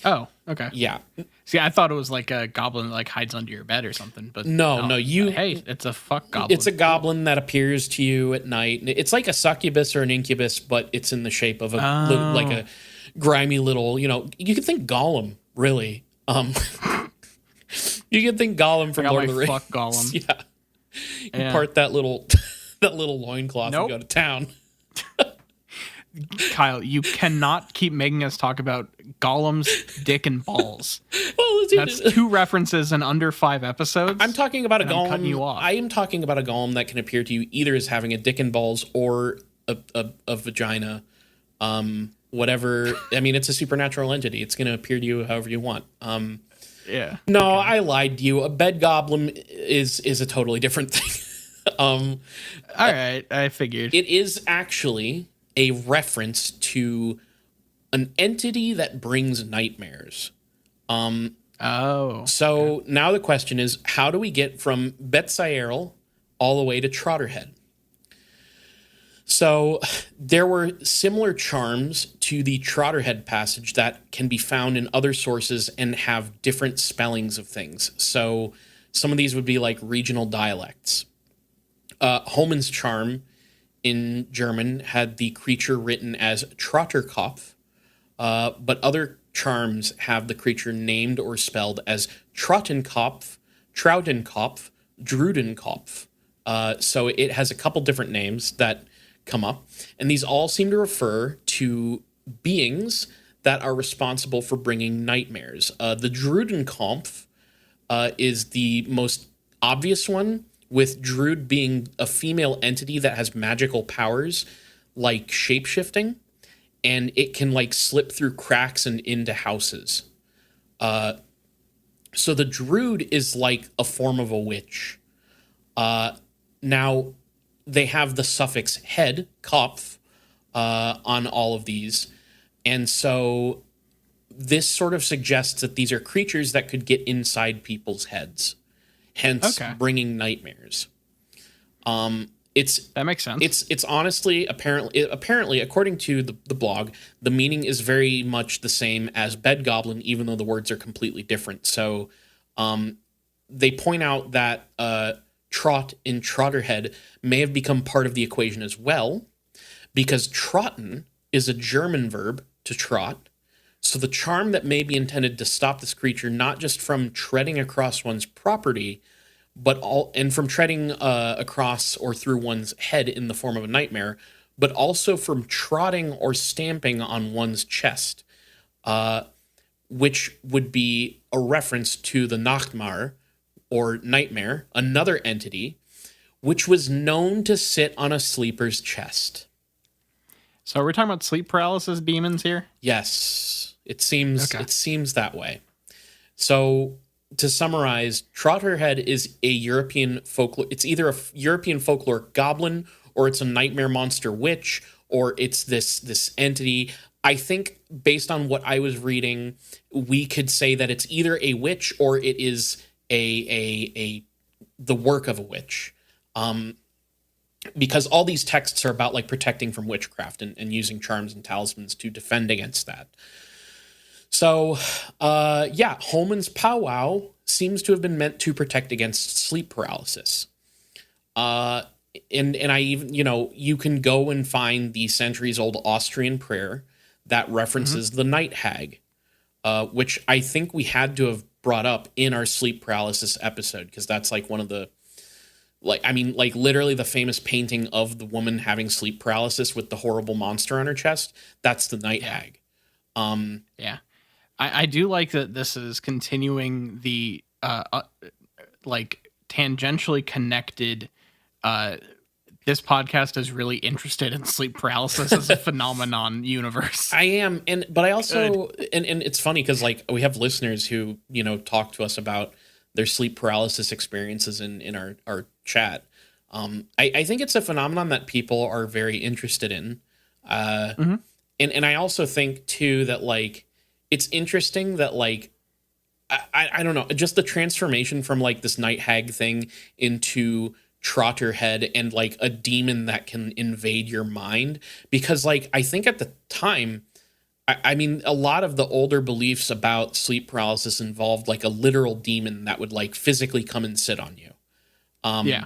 Oh, okay. Yeah. See, I thought it was like a goblin that like hides under your bed or something, but No, hey, it's a fuck goblin. It's a goblin that appears to you at night. It's like a succubus or an incubus, but it's in the shape of like a grimy little. You could think Gollum, really. You could think Gollum from Lord of the Rings. Fuck Gollum. Yeah. You part that little that little loincloth and go to town. Kyle, you cannot keep making us talk about Gollum's dick and balls. Well, that's 2 references in under 5 episodes. I'm talking about a golem. I'm cutting you off. I am talking about a golem that can appear to you either as having a dick and balls or a vagina. Whatever. I mean, it's a supernatural entity. It's going to appear to you however you want. Yeah. No, okay. I lied to you. A Bedgoblin is a totally different thing. All right, I figured. It is actually a reference to an entity that brings nightmares. So now the question is, how do we get from Betzaerl all the way to Trotterhead? So there were similar charms to the Trotterhead passage that can be found in other sources and have different spellings of things. So some of these would be like regional dialects. Hohmann's charm in German had the creature written as Trotterkopf, but other charms have the creature named or spelled as Trottenkopf, Trautenkopf, Drudenkopf. So it has a couple different names that come up, and these all seem to refer to beings that are responsible for bringing nightmares. The Drudenkopf is the most obvious one, with Druid being a female entity that has magical powers like shapeshifting, and it can like slip through cracks and into houses. So the Druid is like a form of a witch. Now, they have the suffix head, Kopf, on all of these. And so this sort of suggests that these are creatures that could get inside people's heads, hence bringing nightmares. That makes sense. It's honestly, apparently, according to the blog, the meaning is very much the same as Bedgoblin, even though the words are completely different. So they point out that trot in Trotterhead may have become part of the equation as well, because trotten is a German verb to trot. So the charm that may be intended to stop this creature not just from treading across one's property, and from treading across or through one's head in the form of a nightmare, but also from trotting or stamping on one's chest, which would be a reference to the Nachtmar, or nightmare, another entity, which was known to sit on a sleeper's chest. So we're talking about sleep paralysis demons here? Yes, it seems that way. So to summarize, Trotterhead is a European folklore. It's either a European folklore goblin, or it's a nightmare monster witch, or it's this entity. I think based on what I was reading, we could say that it's either a witch or it is the work of a witch. Because all these texts are about like protecting from witchcraft and using charms and talismans to defend against that. So, Hohmann's pow-wow seems to have been meant to protect against sleep paralysis. And I even, you can go and find the centuries-old Austrian prayer that references the Night Hag, which I think we had to have brought up in our sleep paralysis episode, because that's like one of the, literally the famous painting of the woman having sleep paralysis with the horrible monster on her chest. That's the Night Hag. Yeah. I do like that this is continuing the tangentially connected. This podcast is really interested in sleep paralysis as a phenomenon universe. I am, but I also and it's funny because like we have listeners who talk to us about their sleep paralysis experiences in our chat. I think it's a phenomenon that people are very interested in, and I also think too that like it's interesting that like I don't know, just the transformation from like this Night Hag thing into Trotterhead and like a demon that can invade your mind. Because like I think at the time, I mean, a lot of the older beliefs about sleep paralysis involved like a literal demon that would like physically come and sit on you. Yeah.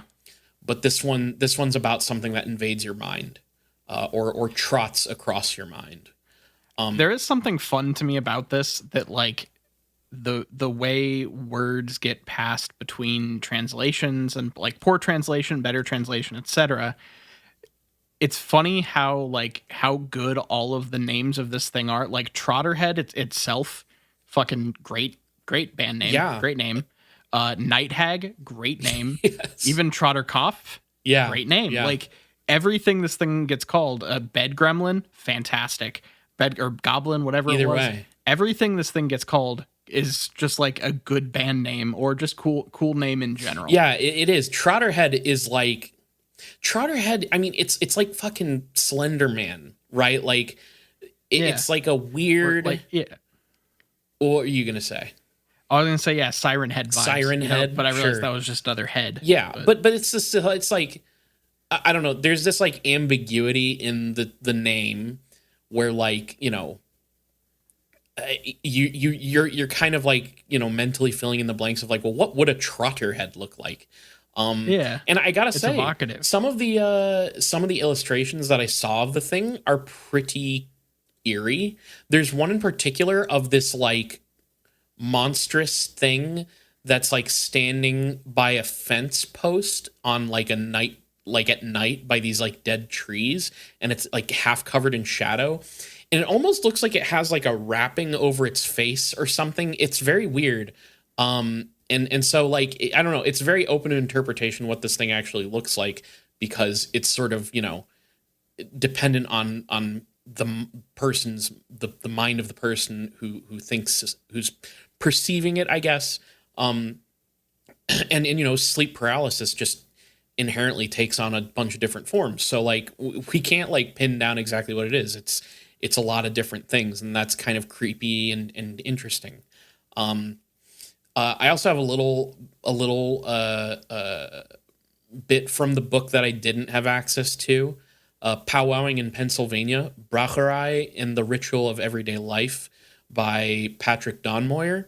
But this one's about something that invades your mind, or trots across your mind. There is something fun to me about this, that like the way words get passed between translations and like poor translation, better translation, etc. It's funny how good all of the names of this thing are. Like Trotterhead itself, fucking great band name, Yeah. great name. Night Hag, great name. Yes. Even Trotterkopf, Yeah. great name. Yeah. Like everything this thing gets called, Bedgremlin, fantastic. Bed or Goblin, whatever Either it was. way. Everything this thing gets called is just like a good band name or just cool name in general. Yeah, it is. Trotterhead is like Trotterhead. I mean, it's like fucking Slender Man, right? Like it's like a weird. Like, yeah. What are you gonna say? I was gonna say, yeah, Siren Head vibes. Siren Head, but I realized sure. that was just other head. Yeah, but it's just, it's like I don't know. There's this like ambiguity in the name where like, you know, you're kind of like, you know, mentally filling in the blanks of like, well, what would a Trotterhead look like? Yeah, and I gotta it's say, evocative. some of the illustrations that I saw of the thing are pretty eerie. There's one in particular of this like monstrous thing that's like standing by a fence post on like a night, like at night, by these like dead trees, and it's like half covered in shadow, and it almost looks like it has like a wrapping over its face or something. It's very weird. And so like, I don't know, it's very open to interpretation what this thing actually looks like, because it's sort of, you know, dependent on the person's the mind of the person who thinks, who's perceiving it, I guess. And you know, sleep paralysis just inherently takes on a bunch of different forms. So like we can't like pin down exactly what it is. It's a lot of different things, and that's kind of creepy and interesting. I also have a little bit from the book that I didn't have access to. Pow-wowing in Pennsylvania, Bracherai and the Ritual of Everyday Life by Patrick Donmoyer.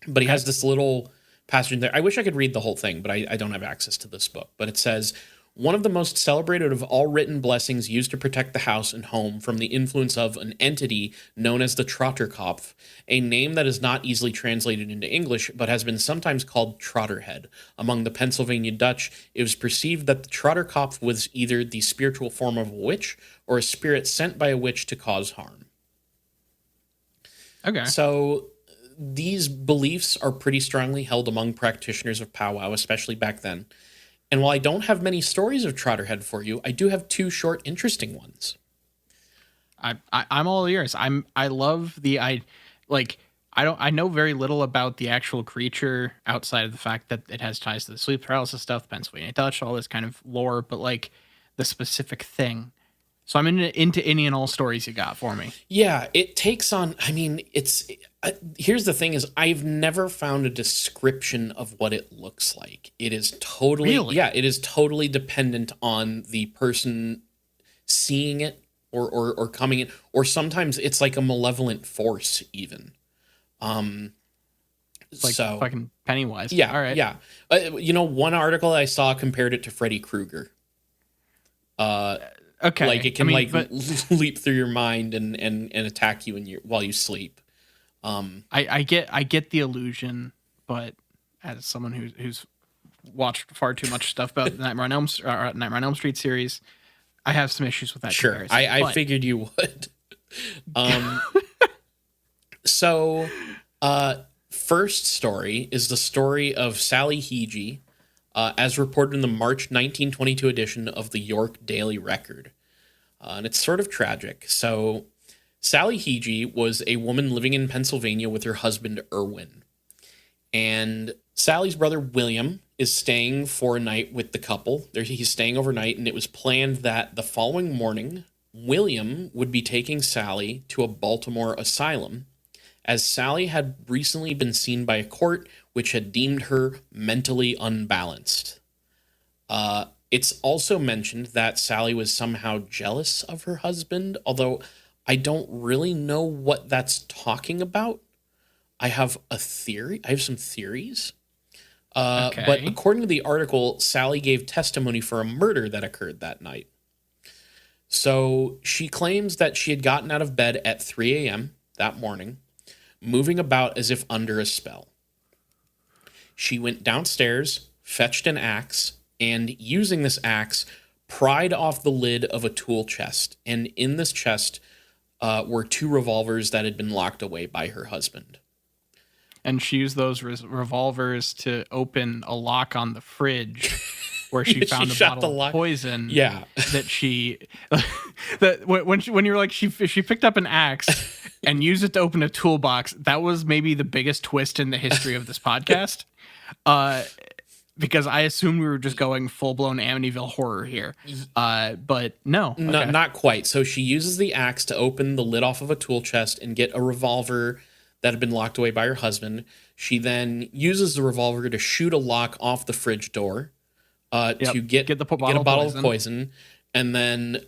But he has this little passage in there. I wish I could read the whole thing, but I don't have access to this book. But it says, one of the most celebrated of all written blessings used to protect the house and home from the influence of an entity known as the Trotterkopf, a name that is not easily translated into English, but has been sometimes called Trotterhead. Among the Pennsylvania Dutch, it was perceived that the Trotterkopf was either the spiritual form of a witch or a spirit sent by a witch to cause harm. Okay. So these beliefs are pretty strongly held among practitioners of powwow, especially back then. And while I don't have many stories of Trotterhead for you, I do have two short, interesting ones. I'm all ears. I love I know very little about the actual creature outside of the fact that it has ties to the sleep paralysis stuff, Pennsylvania Dutch, all this kind of lore, but like the specific thing. So I'm into any and all stories you got for me. Yeah, it takes on, I mean, here's the thing is I've never found a description of what it looks like. It is totally, Really? Yeah, it is totally dependent on the person seeing it or coming in, or sometimes it's like a malevolent force even. Like so fucking Pennywise. yeah, All right. yeah. You know, one article I saw compared it to Freddy Krueger. Okay. Like it can but leap through your mind and attack you while you sleep. I get the illusion, but as someone who's watched far too much stuff about the Nightmare on Elm Street series, I have some issues with that. Sure, I figured you would. So, first story is the story of Sally Heege, as reported in the March 1922 edition of the York Daily Record. And it's sort of tragic. So, Sally Heege was a woman living in Pennsylvania with her husband, Irwin. And Sally's brother, William, is staying for a night with the couple. He's staying overnight, and it was planned that the following morning, William would be taking Sally to a Baltimore asylum, as Sally had recently been seen by a court which had deemed her mentally unbalanced. It's also mentioned that Sally was somehow jealous of her husband, although I don't really know what that's talking about. I have a theory. I have some theories. But according to the article, Sally gave testimony for a murder that occurred that night. So she claims that she had gotten out of bed at 3 a.m. that morning, moving about as if under a spell. She went downstairs, fetched an axe, and using this axe, pried off the lid of a tool chest. And in this chest were 2 revolvers that had been locked away by her husband. And she used those revolvers to open a lock on the fridge where she found a bottle of poison. Yeah. That she that when you're like she picked up an axe and used it to open a toolbox. That was maybe the biggest twist in the history of this podcast. Because I assumed we were just going full-blown Amityville horror here. But no. Okay. No, not quite. So she uses the axe to open the lid off of a tool chest and get a revolver that had been locked away by her husband. She then uses the revolver to shoot a lock off the fridge door to get a bottle of poison. And then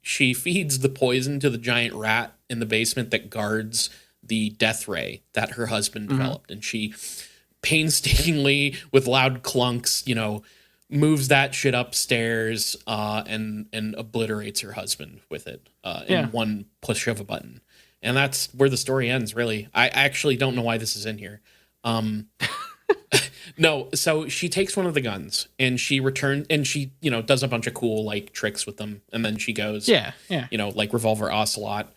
she feeds the poison to the giant rat in the basement that guards the death ray that her husband developed. And she painstakingly, with loud clunks, moves that shit upstairs and obliterates her husband with it in one push of a button. And that's where the story ends, really. I actually don't know why this is in here. No, so she takes one of the guns and she returns and she, does a bunch of cool like tricks with them. And then she goes, like Revolver Ocelot.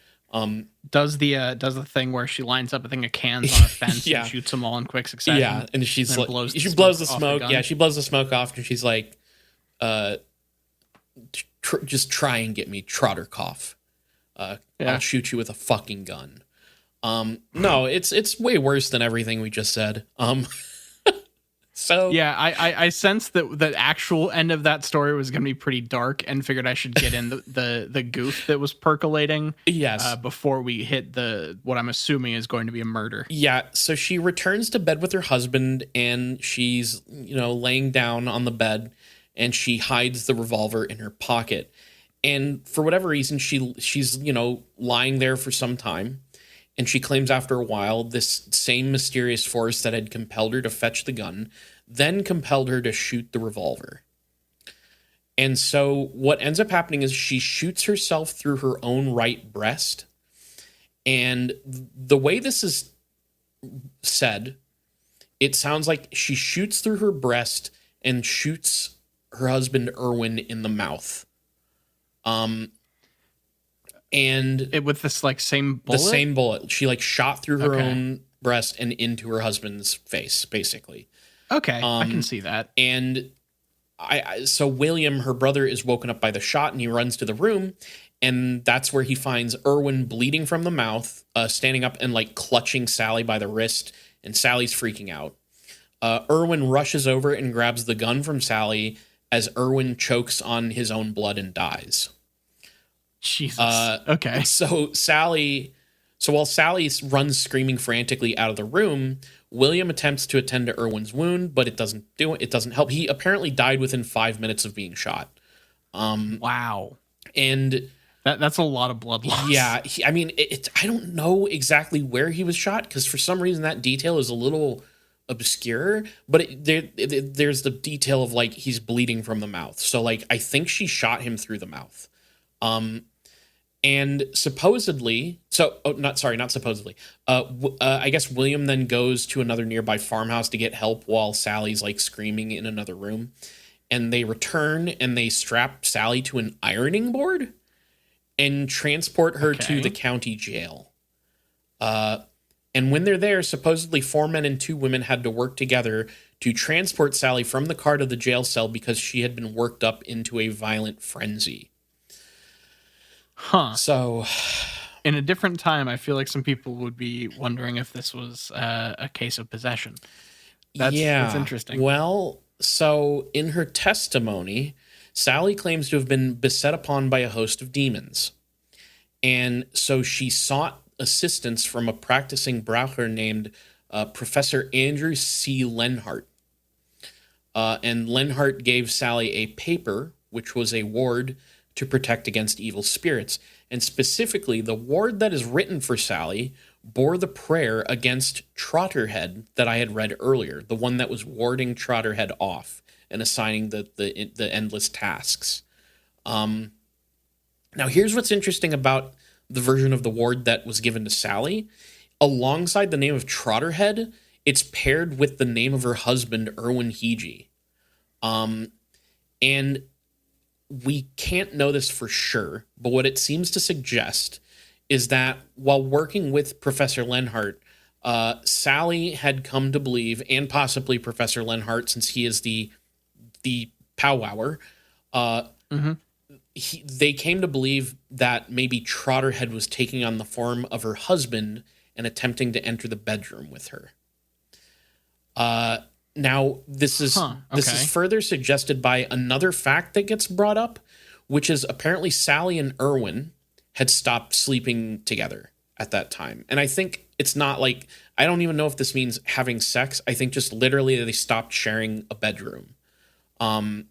Does the thing where she lines up a thing of cans on a fence and shoots them all in quick succession. Yeah, and she's like, she blows the smoke. Yeah, she blows the smoke off, and she's like, just try and get me, Trottercough. I'll shoot you with a fucking gun. No, it's way worse than everything we just said. So yeah, I sensed that the actual end of that story was going to be pretty dark, and figured I should get in the goof that was percolating. Yes, before we hit what I'm assuming is going to be a murder. Yeah, so she returns to bed with her husband, and she's laying down on the bed, and she hides the revolver in her pocket. And for whatever reason, she's lying there for some time, and she claims after a while this same mysterious force that had compelled her to fetch the gun then compelled her to shoot the revolver. And so what ends up happening is she shoots herself through her own right breast. And the way this is said, it sounds like she shoots through her breast and shoots her husband Erwin in the mouth. And with this like same bullet? The same bullet. She like shot through her own breast and into her husband's face, basically. Okay, I can see that. And so William, her brother, is woken up by the shot, and he runs to the room, and that's where he finds Erwin bleeding from the mouth, standing up and like clutching Sally by the wrist, and Sally's freaking out. Erwin rushes over and grabs the gun from Sally as Erwin chokes on his own blood and dies. Jesus. Okay. So while Sally runs screaming frantically out of the room, William attempts to attend to Erwin's wound, but it doesn't do it. It doesn't help. He apparently died within 5 minutes of being shot. Wow. And that's a lot of blood loss. Yeah. I don't know exactly where he was shot, because for some reason that detail is a little obscure, but there's the detail of like he's bleeding from the mouth. So like I think she shot him through the mouth. And supposedly, not supposedly. I guess William then goes to another nearby farmhouse to get help while Sally's like screaming in another room. And they return and they strap Sally to an ironing board and transport her to the county jail. And when they're there, supposedly 4 men and 2 women had to work together to transport Sally from the car to the jail cell because she had been worked up into a violent frenzy. Huh. So, in a different time, I feel like some people would be wondering if this was a case of possession. That's interesting. Well, so in her testimony, Sally claims to have been beset upon by a host of demons. And so she sought assistance from a practicing Braucher named Professor Andrew C. Lenhart. And Lenhart gave Sally a paper, which was a ward to protect against evil spirits. And specifically, the ward that is written for Sally bore the prayer against Trotterhead that I had read earlier, the one that was warding Trotterhead off and assigning the endless tasks. Now, here's what's interesting about the version of the ward that was given to Sally. Alongside the name of Trotterhead, it's paired with the name of her husband, Erwin Hege. And we can't know this for sure, but what it seems to suggest is that while working with Professor Lenhart, Sally had come to believe, and possibly Professor Lenhart, since he is the pow-wower, they came to believe that maybe Trotterhead was taking on the form of her husband and attempting to enter the bedroom with her. Now, this is further suggested by another fact that gets brought up, which is apparently Sally and Erwin had stopped sleeping together at that time. And I think it's not like, I don't even know if this means having sex. I think just literally they stopped sharing a bedroom. And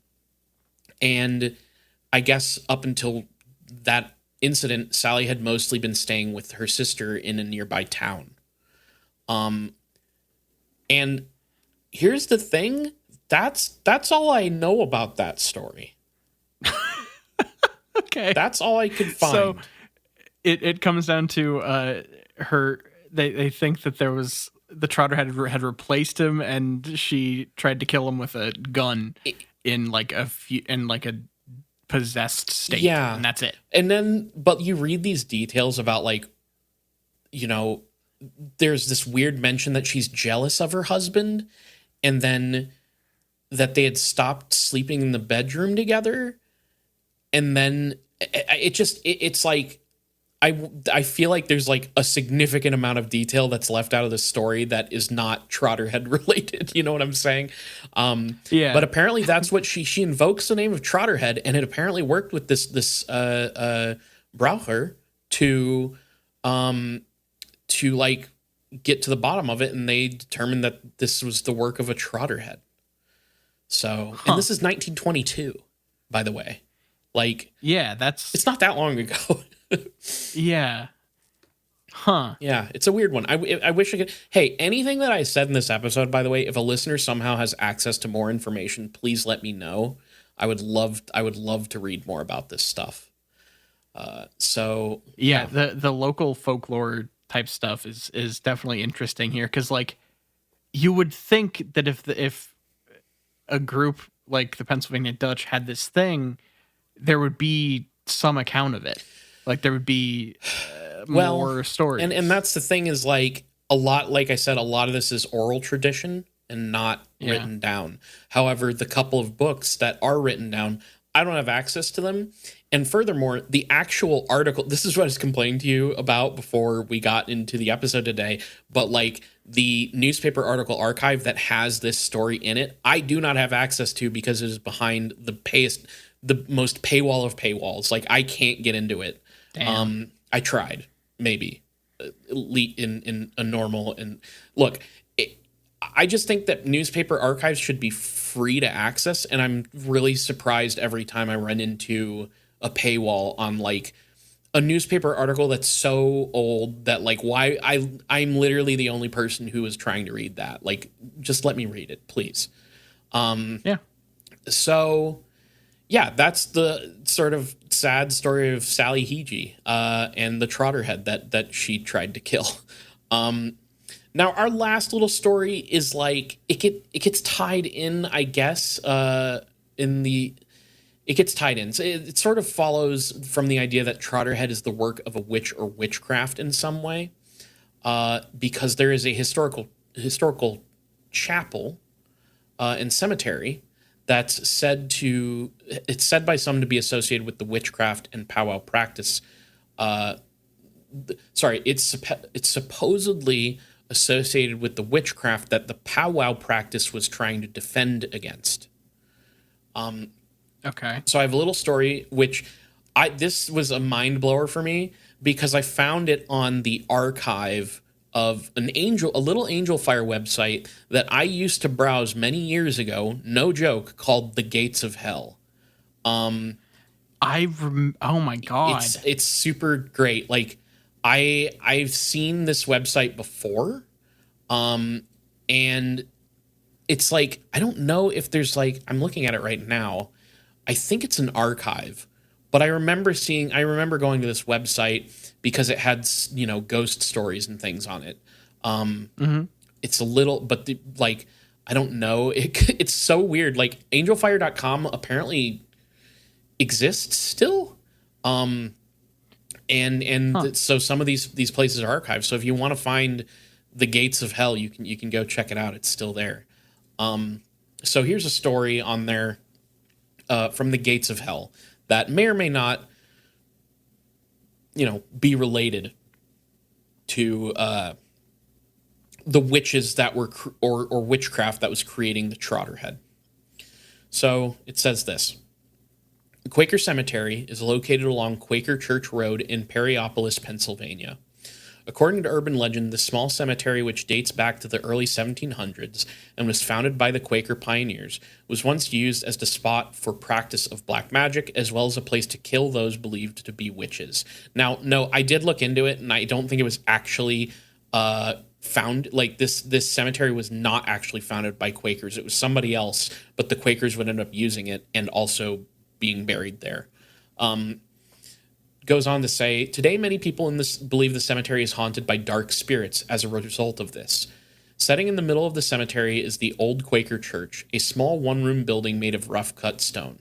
I guess up until that incident, Sally had mostly been staying with her sister in a nearby town. And here's the thing. That's all I know about that story. Okay. That's all I could find. So it comes down to her. They think that there was the Trotter had replaced him, and she tried to kill him with a gun in like a possessed state. Yeah, and that's it. And then, but you read these details about like, you know, there's this weird mention that she's jealous of her husband, and then that they had stopped sleeping in the bedroom together. And then it's like, I feel like there's like a significant amount of detail that's left out of the story that is not Trotterhead related. You know what I'm saying? Yeah. But apparently that's what she invokes the name of Trotterhead, and it apparently worked with this Braucher to like get to the bottom of it, and they determined that this was the work of a Trotterhead. So, and this is 1922, by the way. Like, yeah, it's not that long ago. Yeah. Huh. Yeah, it's a weird one. I wish I could. Hey, anything that I said in this episode, by the way, if a listener somehow has access to more information, please let me know. I would love to read more about this stuff. So yeah, the local folklore type stuff is definitely interesting here, because like you would think that if a group like the Pennsylvania Dutch had this thing, there would be some account of it. Like there would be more stories. And that's the thing is like a lot, like I said, a lot of this is oral tradition and not written down. However, the couple of books that are written down, I don't have access to them. And furthermore, the actual article, this is what I was complaining to you about before we got into the episode today, but like the newspaper article archive that has this story in it, I do not have access to because it is behind the most paywall of paywalls. Like I can't get into it. Damn. I tried, maybe in a normal, and look, I just think that newspaper archives should be free to access, and I'm really surprised every time I run into a paywall on like a newspaper article that's so old that like why I'm literally the only person who is trying to read that. Like, just let me read it, please. Yeah. So yeah, that's the sort of sad story of Sally Hege and the Trotterhead that she tried to kill. Now, our last little story is like it gets tied in, I guess. It gets tied in. So it sort of follows from the idea that Trotterhead is the work of a witch or witchcraft in some way, because there is a historical chapel and cemetery that's said by some to be associated with the witchcraft and powwow practice. It's supposedly associated with the witchcraft that the powwow practice was trying to defend against. Okay. So I have a little story, which this was a mind blower for me, because I found it on the archive of a little Angel Fire website that I used to browse many years ago, no joke, called The Gates of Hell. Oh my god. It's super great. Like I've seen this website before. And it's like, I don't know if there's like, I'm looking at it right now. I think it's an archive, but I remember going to this website because it had, ghost stories and things on it. It's a little, but I don't know. It's so weird. Like angelfire.com apparently exists still. So some of these places are archived. So if you want to find The Gates of Hell, you can go check it out. It's still there. So here's a story on there from The Gates of Hell that may or may not, be related to the witches that were or witchcraft that was creating the Trotterhead. So it says this. The Quaker Cemetery is located along Quaker Church Road in Perryopolis, Pennsylvania. According to urban legend, the small cemetery, which dates back to the early 1700s and was founded by the Quaker pioneers, was once used as the spot for practice of black magic, as well as a place to kill those believed to be witches. Now, no, I did look into it, and I don't think it was actually found. Like this cemetery was not actually founded by Quakers. It was somebody else, but the Quakers would end up using it and also being buried there. Goes on to say, today many people believe the cemetery is haunted by dark spirits as a result of this. Setting in the middle of the cemetery is the old Quaker church, a small one-room building made of rough-cut stone.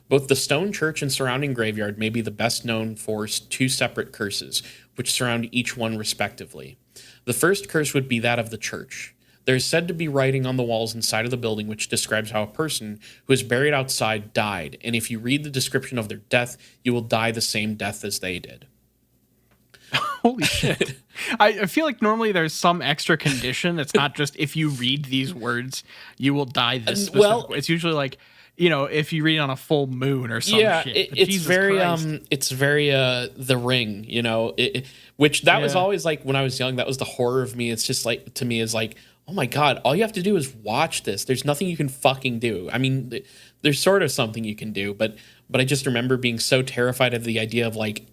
Both the stone church and surrounding graveyard may be the best known for two separate curses, which surround each one respectively. The first curse would be that of the church. There is said to be writing on the walls inside of the building which describes how a person who is buried outside died, and if you read the description of their death, you will die the same death as they did. Holy shit. I feel like normally there's some extra condition. It's not just if you read these words, you will die this specific Well, way. It's usually like, if you read it on a full moon or some yeah, shit. it's very The Ring, which that was always like when I was young, that was the horror of me. It's just like, to me, is like, oh my God, all you have to do is watch this. There's nothing you can fucking do. I mean, there's sort of something you can do, but I just remember being so terrified of the idea of like,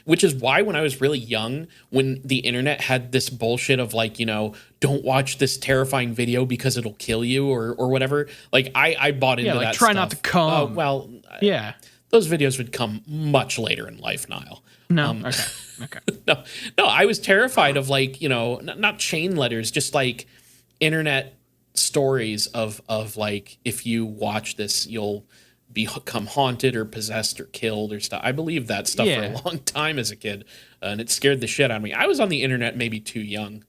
which is why when I was really young, when the internet had this bullshit of like, don't watch this terrifying video because it'll kill you or whatever. Like I bought into that try stuff. not to come. Well, yeah. Those videos would come much later in life, Nile. No. Okay. No, I was terrified of like, not chain letters, just like internet stories of like, if you watch this, you'll become haunted or possessed or killed or stuff. I believed that stuff for a long time as a kid, and it scared the shit out of me. I was on the internet maybe too young.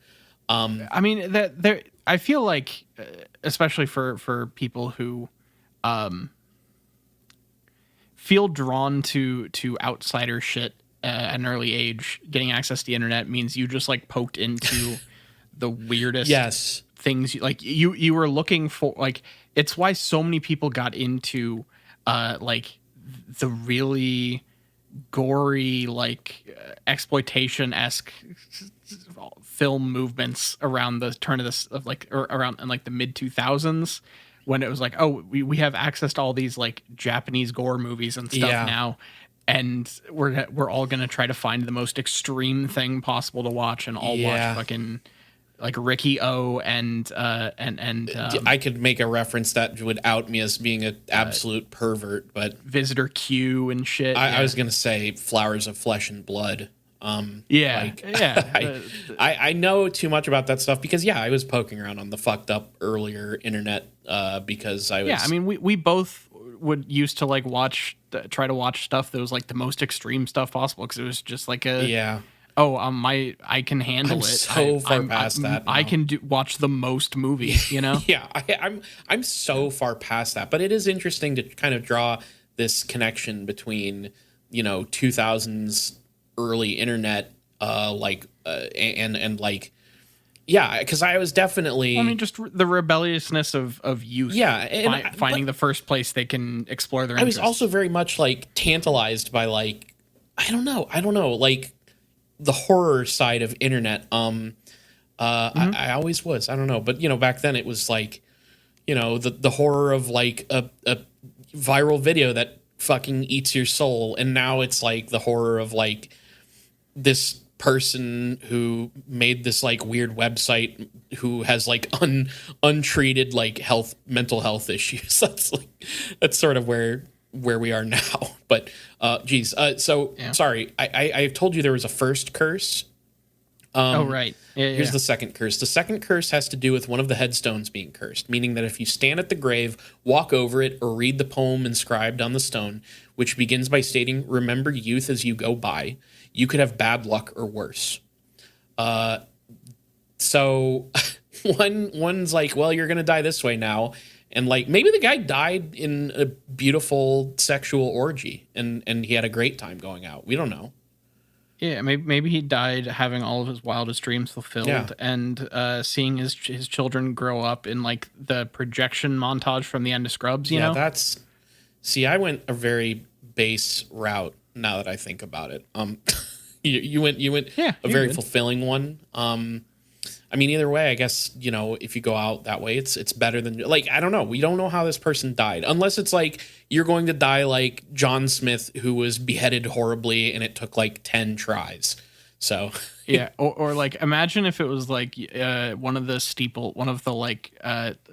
I mean, I feel like, especially for people who feel drawn to outsider shit at an early age, getting access to the internet means you just like poked into the weirdest things. Like you were looking for, like, it's why so many people got into like the really gory, like exploitation-esque film movements around the turn of this of like or around in like the mid 2000s, when it was like, oh, we have access to all these like Japanese gore movies and stuff now, and we're all gonna try to find the most extreme thing possible to watch, and all watch fucking like Ricky O and I could make a reference that would out me as being an absolute pervert, but Visitor Q and shit. I was gonna say Flowers of Flesh and Blood. I know too much about that stuff because I was poking around on the fucked up earlier internet because I was. Yeah, I mean we both would used to like try to watch stuff that was like the most extreme stuff possible, because it was just like a I can handle I'm it. So far past that. I can watch the most movies, I'm so far past that. But it is interesting to kind of draw this connection between 2000s early internet and like because I was definitely. I mean, just the rebelliousness of youth. Yeah, finding the first place they can explore their. I was also very much like tantalized by like I don't know like. the horror side of internet. I always was. I don't know, but back then it was like, the horror of like a viral video that fucking eats your soul, and now it's like the horror of like this person who made this like weird website who has like untreated like mental health issues. That's sort of where we are now. But sorry, I told you there was a first curse. Right. Here's the second curse. The second curse has to do with one of the headstones being cursed, meaning that if you stand at the grave, walk over it, or read the poem inscribed on the stone, which begins by stating, "Remember youth as you go by," you could have bad luck or worse. So one's like, well, you're going to die this way now. And like, maybe the guy died in a beautiful sexual orgy and he had a great time going out. We don't know. Yeah, maybe he died having all of his wildest dreams fulfilled, and seeing his children grow up in like the projection montage from the end of Scrubs. You know, I went a very base route. Now that I think about it, you went a very fulfilling one. I mean, either way, I guess, if you go out that way, it's better than, like, I don't know. We don't know how this person died, unless it's like you're going to die like John Smith, who was beheaded horribly and it took like 10 tries. So yeah. Or like, imagine if it was like one of the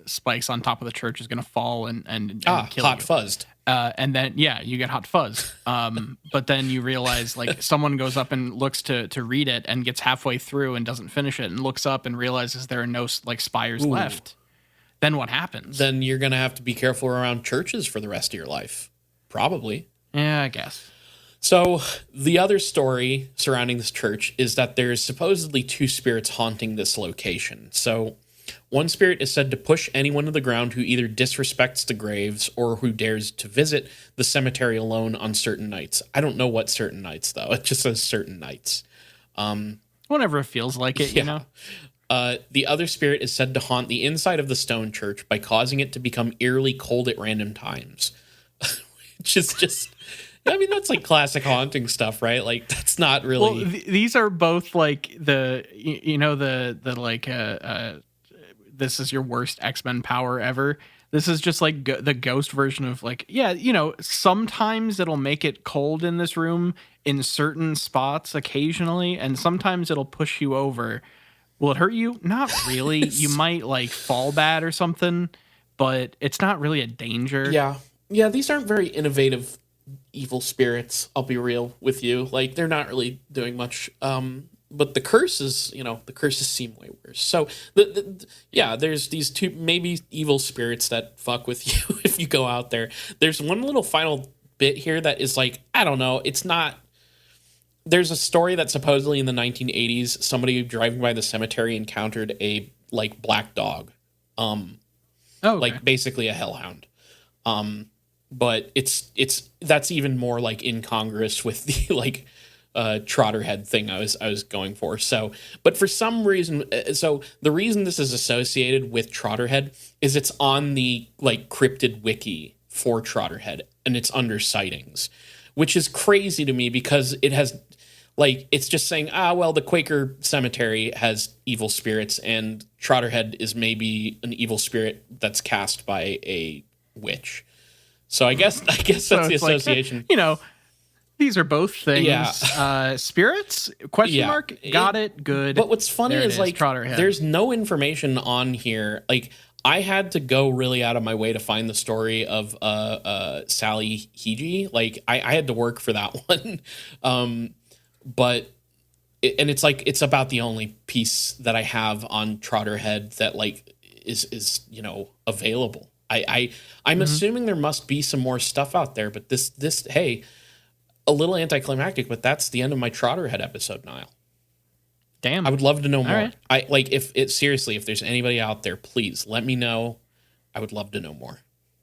spikes on top of the church is going to fall and kill hot you. Fuzzed. And then, you get hot fuzz. But then you realize like someone goes up and looks to read it and gets halfway through and doesn't finish it and looks up and realizes there are no like spires left. Then what happens? Then you're going to have to be careful around churches for the rest of your life. Probably. Yeah, I guess. So the other story surrounding this church is that there's supposedly 2 spirits haunting this location. So one spirit is said to push anyone to the ground who either disrespects the graves or who dares to visit the cemetery alone on certain nights. I don't know what certain nights, though. It just says certain nights. Whenever it feels like it, The other spirit is said to haunt the inside of the stone church by causing it to become eerily cold at random times. Which is just... I mean, that's like classic haunting stuff, right? Like, that's not really... Well, these are both like the this is your worst X-Men power ever. This is just like the ghost version of like, sometimes it'll make it cold in this room in certain spots occasionally, and sometimes it'll push you over. Will it hurt you? Not really. You might like fall bad or something, but it's not really a danger. Yeah, these aren't very innovative evil spirits, I'll be real with you. Like, they're not really doing much. But the curses seem way worse. So there's these 2 maybe evil spirits that fuck with you if you go out there. There's one little final bit here that is like, I don't know, it's not. There's a story that supposedly in the 1980s, somebody driving by the cemetery encountered a like black dog, like basically a hellhound. But that's even more like incongruous with the like Trotterhead thing I was going for. So, but for some reason, so the reason this is associated with Trotterhead is it's on the like cryptid wiki for Trotterhead and it's under sightings, which is crazy to me because it has like, it's just saying, well, the Quaker cemetery has evil spirits and Trotterhead is maybe an evil spirit that's cast by a witch. So I guess that's the association. Like, these are both things. Yeah. Spirits? Question mark? Got it. Good. But what's funny is like, Trotterhead. There's no information on here. Like, I had to go really out of my way to find the story of Sally Hege. Like, I had to work for that one. But it's like, it's about the only piece that I have on Trotterhead that like is available. I'm assuming there must be some more stuff out there, but this hey, a little anticlimactic, but that's the end of my Trotterhead episode, Nile. Damn. I would love to know more. Right. If there's anybody out there, please let me know. I would love to know more.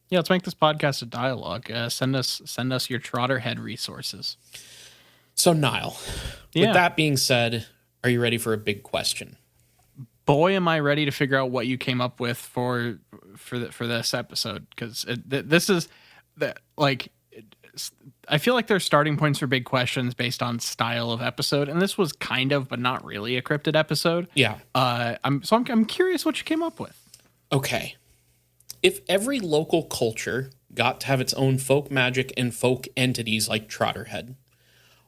Yeah, let's make this podcast a dialogue. Send us your Trotterhead resources. So Nile, with that being said, are you ready for a big question? Boy, am I ready to figure out what you came up with for this episode, because this is like I feel like there's starting points for big questions based on style of episode, and this was kind of, but not really, a cryptid episode. Yeah. I'm curious what you came up with. Okay. If every local culture got to have its own folk magic and folk entities like Trotterhead,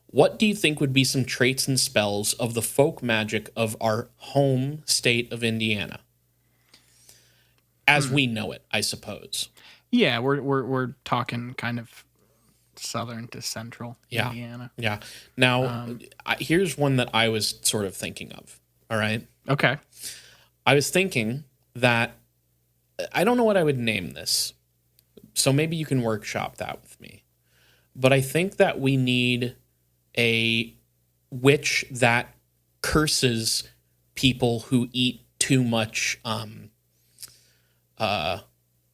what do you think would be some traits and spells of the folk magic of our home state of Indiana? As we know it, I suppose. Yeah, we're talking kind of southern to central Yeah. Indiana. Yeah. Now, here's one that I was sort of thinking of. All right. Okay. I was thinking that I don't know what I would name this. So maybe you can workshop that with me. But I think that we need a witch that curses people who eat too much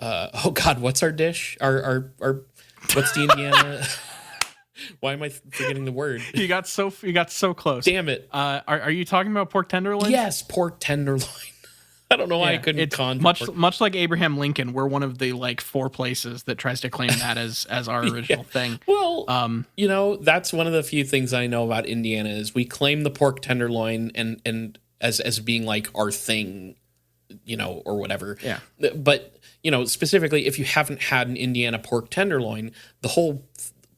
oh God, what's our dish? Our what's the Indiana? Why am I forgetting the word? You got so close. Damn it. Are you talking about pork tenderloin? Yes, pork tenderloin. I don't know why I couldn't it's conjure much like Abraham Lincoln. We're one of the like 4 places that tries to claim that as our original thing. Well, you know, that's one of the few things I know about Indiana is we claim the pork tenderloin and as being like our thing, you know, or whatever. Yeah. But, you know, specifically, if you haven't had an Indiana pork tenderloin, the whole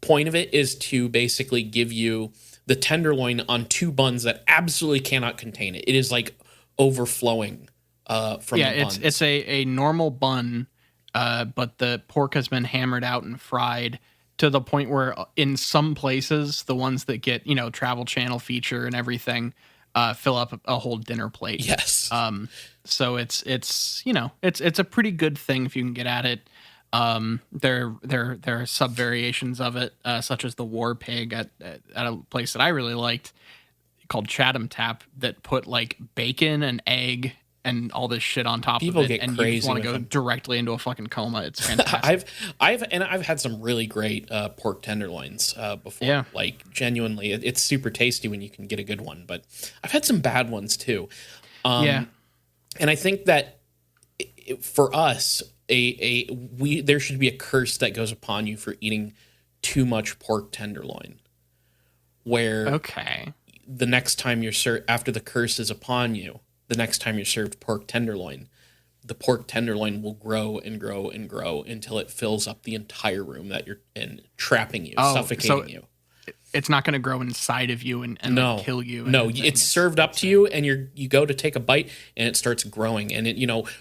point of it is to basically give you the tenderloin on 2 buns that absolutely cannot contain it. It is like overflowing from the buns. It's a normal bun, but the pork has been hammered out and fried to the point where in some places, the ones that get, you know, Travel Channel feature and everything, fill up a whole dinner plate. Yes. So it's you know, it's a pretty good thing if you can get at it. There are sub variations of it, such as the war pig at a place that I really liked called Chatham Tap that put like bacon and egg and all this shit on top People of it, get and crazy you just want to with go them. directly into a fucking coma. It's fantastic. I've had some really great pork tenderloins before. Yeah. Like genuinely, it's super tasty when you can get a good one. But I've had some bad ones too. Yeah. And I think that for us, there should be a curse that goes upon you for eating too much pork tenderloin. Where Okay. the next time you're served, after the curse is upon you, the next time you're served pork tenderloin, the pork tenderloin will grow and grow and grow until it fills up the entire room that you're in, trapping you, suffocating you. It's not going to grow inside of you and No, like kill you. No, it's served up to you, and you go to take a bite, and it starts growing. And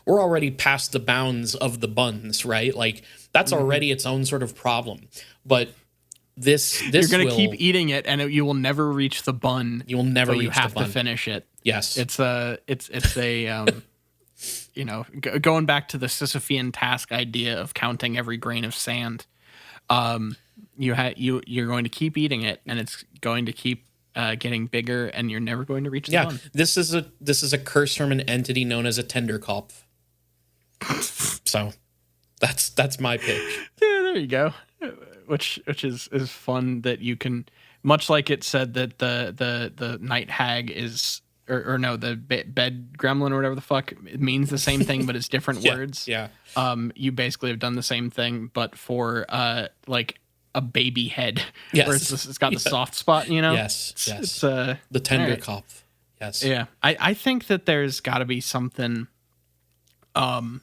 we're already past the bounds of the buns, right? Like that's already its own sort of problem. But this you're going to keep eating it, and you will never reach the bun. You will never reach you have the bun. to finish it. Yes, it's a going back to the Sisyphean task idea of counting every grain of sand. You're going to keep eating it, and it's going to keep getting bigger, and you're never going to reach the bun. This is a curse from an entity known as a Tenderkopf. So that's my pitch. Yeah, there you go. Which is fun that you can, much like it said that the Night Hag is or no, the bed gremlin or whatever the fuck, it means the same thing, but it's different words. Yeah. You basically have done the same thing, but for like a baby head. Yes. Where it's got the soft spot, you know? Yes. It's the Tenderkopf. Right. Yes. Yeah. I think that there's got to be something. I'm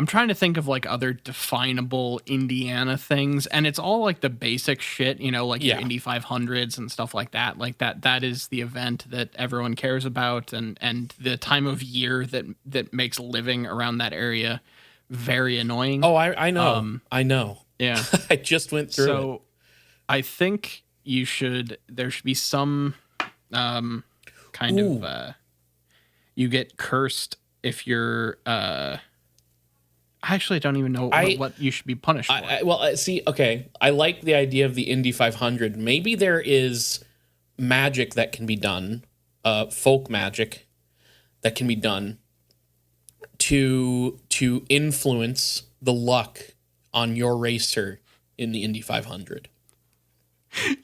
trying to think of like other definable Indiana things, and it's all like the basic shit, like your Indy 500s and stuff like that. Like that is the event that everyone cares about, and the time of year that makes living around that area very annoying. Oh, I know. I know. Yeah. I just went through it. So I think there should be some kind of you get cursed if you're I actually don't even know what you should be punished for. See, okay, I like the idea of the Indy 500. Maybe there is magic that can be done, folk magic that can be done to influence the luck on your racer in the Indy 500.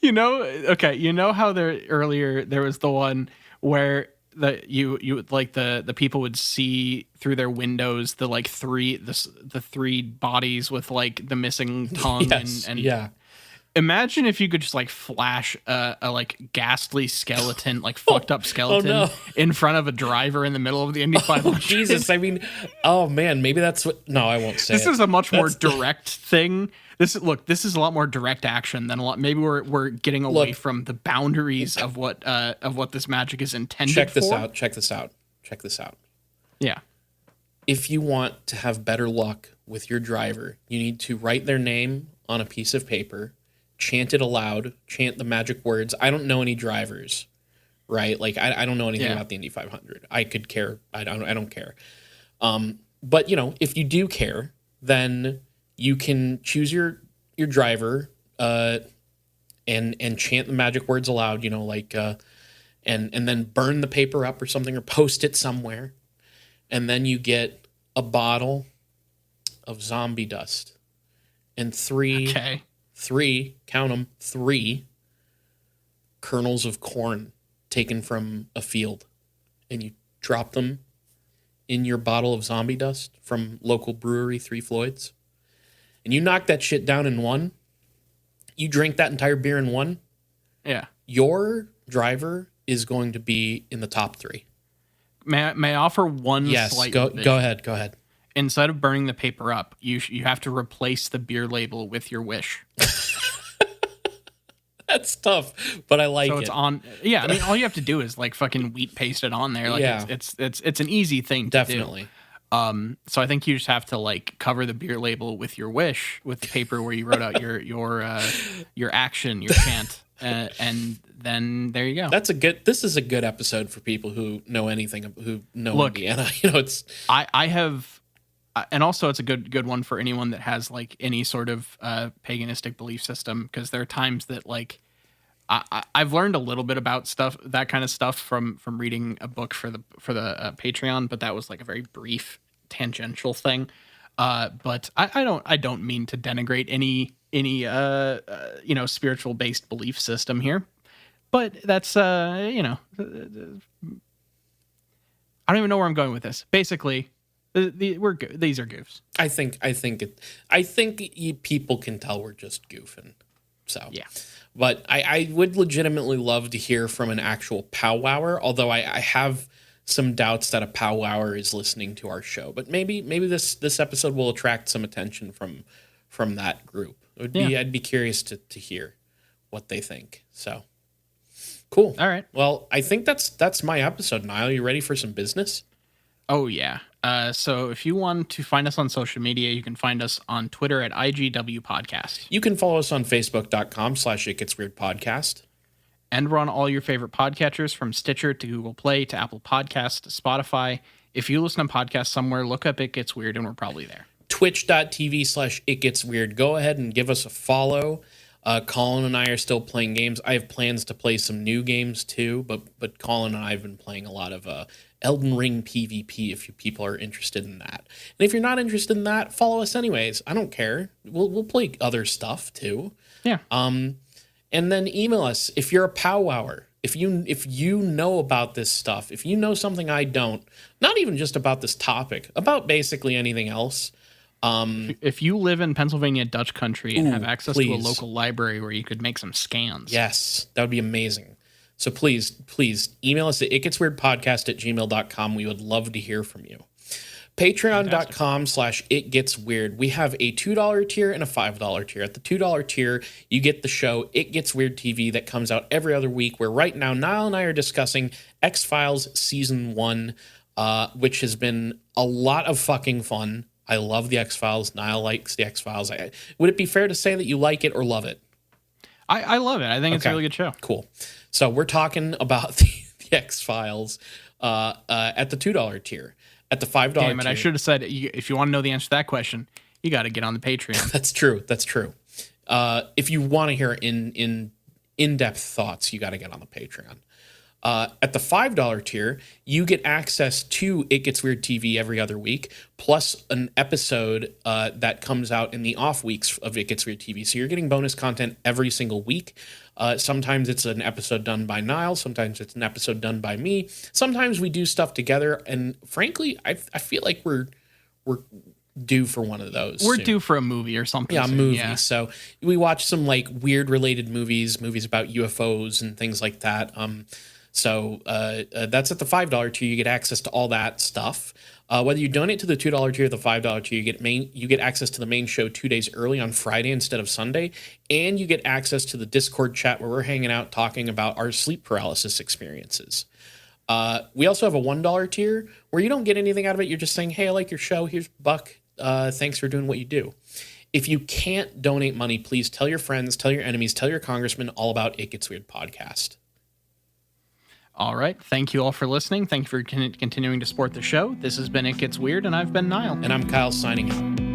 Okay, how there was the one where the people would see through their windows the like the three bodies with like the missing tongue Yes, and yeah. Imagine if you could just like flash a like ghastly skeleton, like fucked up skeleton no. in front of a driver in the middle of the Indy 500. Jesus, I mean, oh man, maybe that's what. No, I won't say. This it. is a much more direct thing. This is a lot more direct action than a lot. Maybe we're getting away from the boundaries of what this magic is intended for. Check this out. Check this out. Check this out. Yeah. If you want to have better luck with your driver, you need to write their name on a piece of paper, chant it aloud, chant the magic words. I don't know any drivers, right? Like I don't know anything about the Indy 500. I could care. I don't care. But you know, if you do care, then you can choose your driver and chant the magic words aloud. You know, like and then burn the paper up or something, or post it somewhere, and then you get a bottle of zombie dust and three, count them, 3 kernels of corn taken from a field, and you drop them in your bottle of zombie dust from local brewery 3 Floyds, and you knock that shit down in one. You drink that entire beer in one. Yeah. Your driver is going to be in the top 3. May I offer one? Yes. Slight Go revision? Go ahead. Instead of burning the paper up, you have to replace the beer label with your wish. That's tough, but I like it. So it's on. Yeah, I mean, all you have to do is like fucking wheat paste it on there. Like it's an easy thing to Definitely. do. So I think you just have to like cover the beer label with your wish, with the paper where you wrote out your action, your chant, and then there you go. This is a good episode for people who know anything, who know Indiana. You know, it's I have. And also, it's a good one for anyone that has like any sort of paganistic belief system, because there are times that like I've learned a little bit about that kind of stuff from reading a book for the Patreon, but that was like a very brief tangential thing. But I don't mean to denigrate any spiritual based belief system here, but that's I don't even know where I'm going with this. Basically. These are goofs. I think people can tell we're just goofing. So yeah, but I would legitimately love to hear from an actual powwower. Although I have some doubts that a powwower is listening to our show. But maybe this episode will attract some attention from that group. I'd be curious to hear what they think. So cool. All right. Well, I think that's my episode. Nile, you ready for some business? Oh yeah. So if you want to find us on social media, you can find us on Twitter at IGW Podcast. You can follow us on Facebook.com/ItGetsWeirdPodcast. And we're on all your favorite podcatchers, from Stitcher to Google Play to Apple Podcasts to Spotify. If you listen to podcasts somewhere, look up It Gets Weird, and we're probably there. Twitch.tv/ItGetsWeird. Go ahead and give us a follow. Colin and I are still playing games. I have plans to play some new games too, but Colin and I have been playing a lot of Elden Ring PvP, if you people are interested in that. And if you're not interested in that, follow us anyways. I don't care. We'll play other stuff too. Yeah. And then email us if you're a powwower. If you know about this stuff, if you know something I don't, not even just about this topic, about basically anything else. If you live in Pennsylvania Dutch country and have access to a please. local library where you could make some scans. Yes, that would be amazing. So please email us at itgetsweirdpodcast@gmail.com. We would love to hear from you. Patreon.com/itgetsweird. We have a $2 tier and a $5 tier. At the $2 tier, you get the show It Gets Weird TV that comes out every other week, where right now Nile and I are discussing X-Files Season 1, which has been a lot of fucking fun. I love the X-Files. Nile likes the X-Files. Would it be fair to say that you like it or love it? I love it. I think it's a really good show. Cool. So we're talking about the X-Files at the $2 tier. At the $5 Damn it, tier. I should have said, if you want to know the answer to that question, you got to get on the Patreon. That's true. If you want to hear in-depth thoughts, you got to get on the Patreon. At the $5 tier, you get access to It Gets Weird TV every other week, plus an episode that comes out in the off weeks of It Gets Weird TV. So you're getting bonus content every single week. Sometimes it's an episode done by Nile. Sometimes it's an episode done by me. Sometimes we do stuff together. And frankly, I feel like we're due for one of those. We're soon. due for a movie or something. Yeah, soon. movie. Yeah. So we watch some like weird related movies about UFOs and things like that. So that's at the $5 tier. You get access to all that stuff. Whether you donate to the $2 tier or the $5 tier, you get access to the main show 2 days early on Friday instead of Sunday, and you get access to the Discord chat where we're hanging out talking about our sleep paralysis experiences. We also have a $1 tier where you don't get anything out of it. You're just saying, hey, I like your show. Here's $1. Thanks for doing what you do. If you can't donate money, please tell your friends, tell your enemies, tell your congressman all about It Gets Weird podcast. All right. Thank you all for listening. Thank you for continuing to support the show. This has been It Gets Weird, and I've been Nile. And I'm Kyle signing out.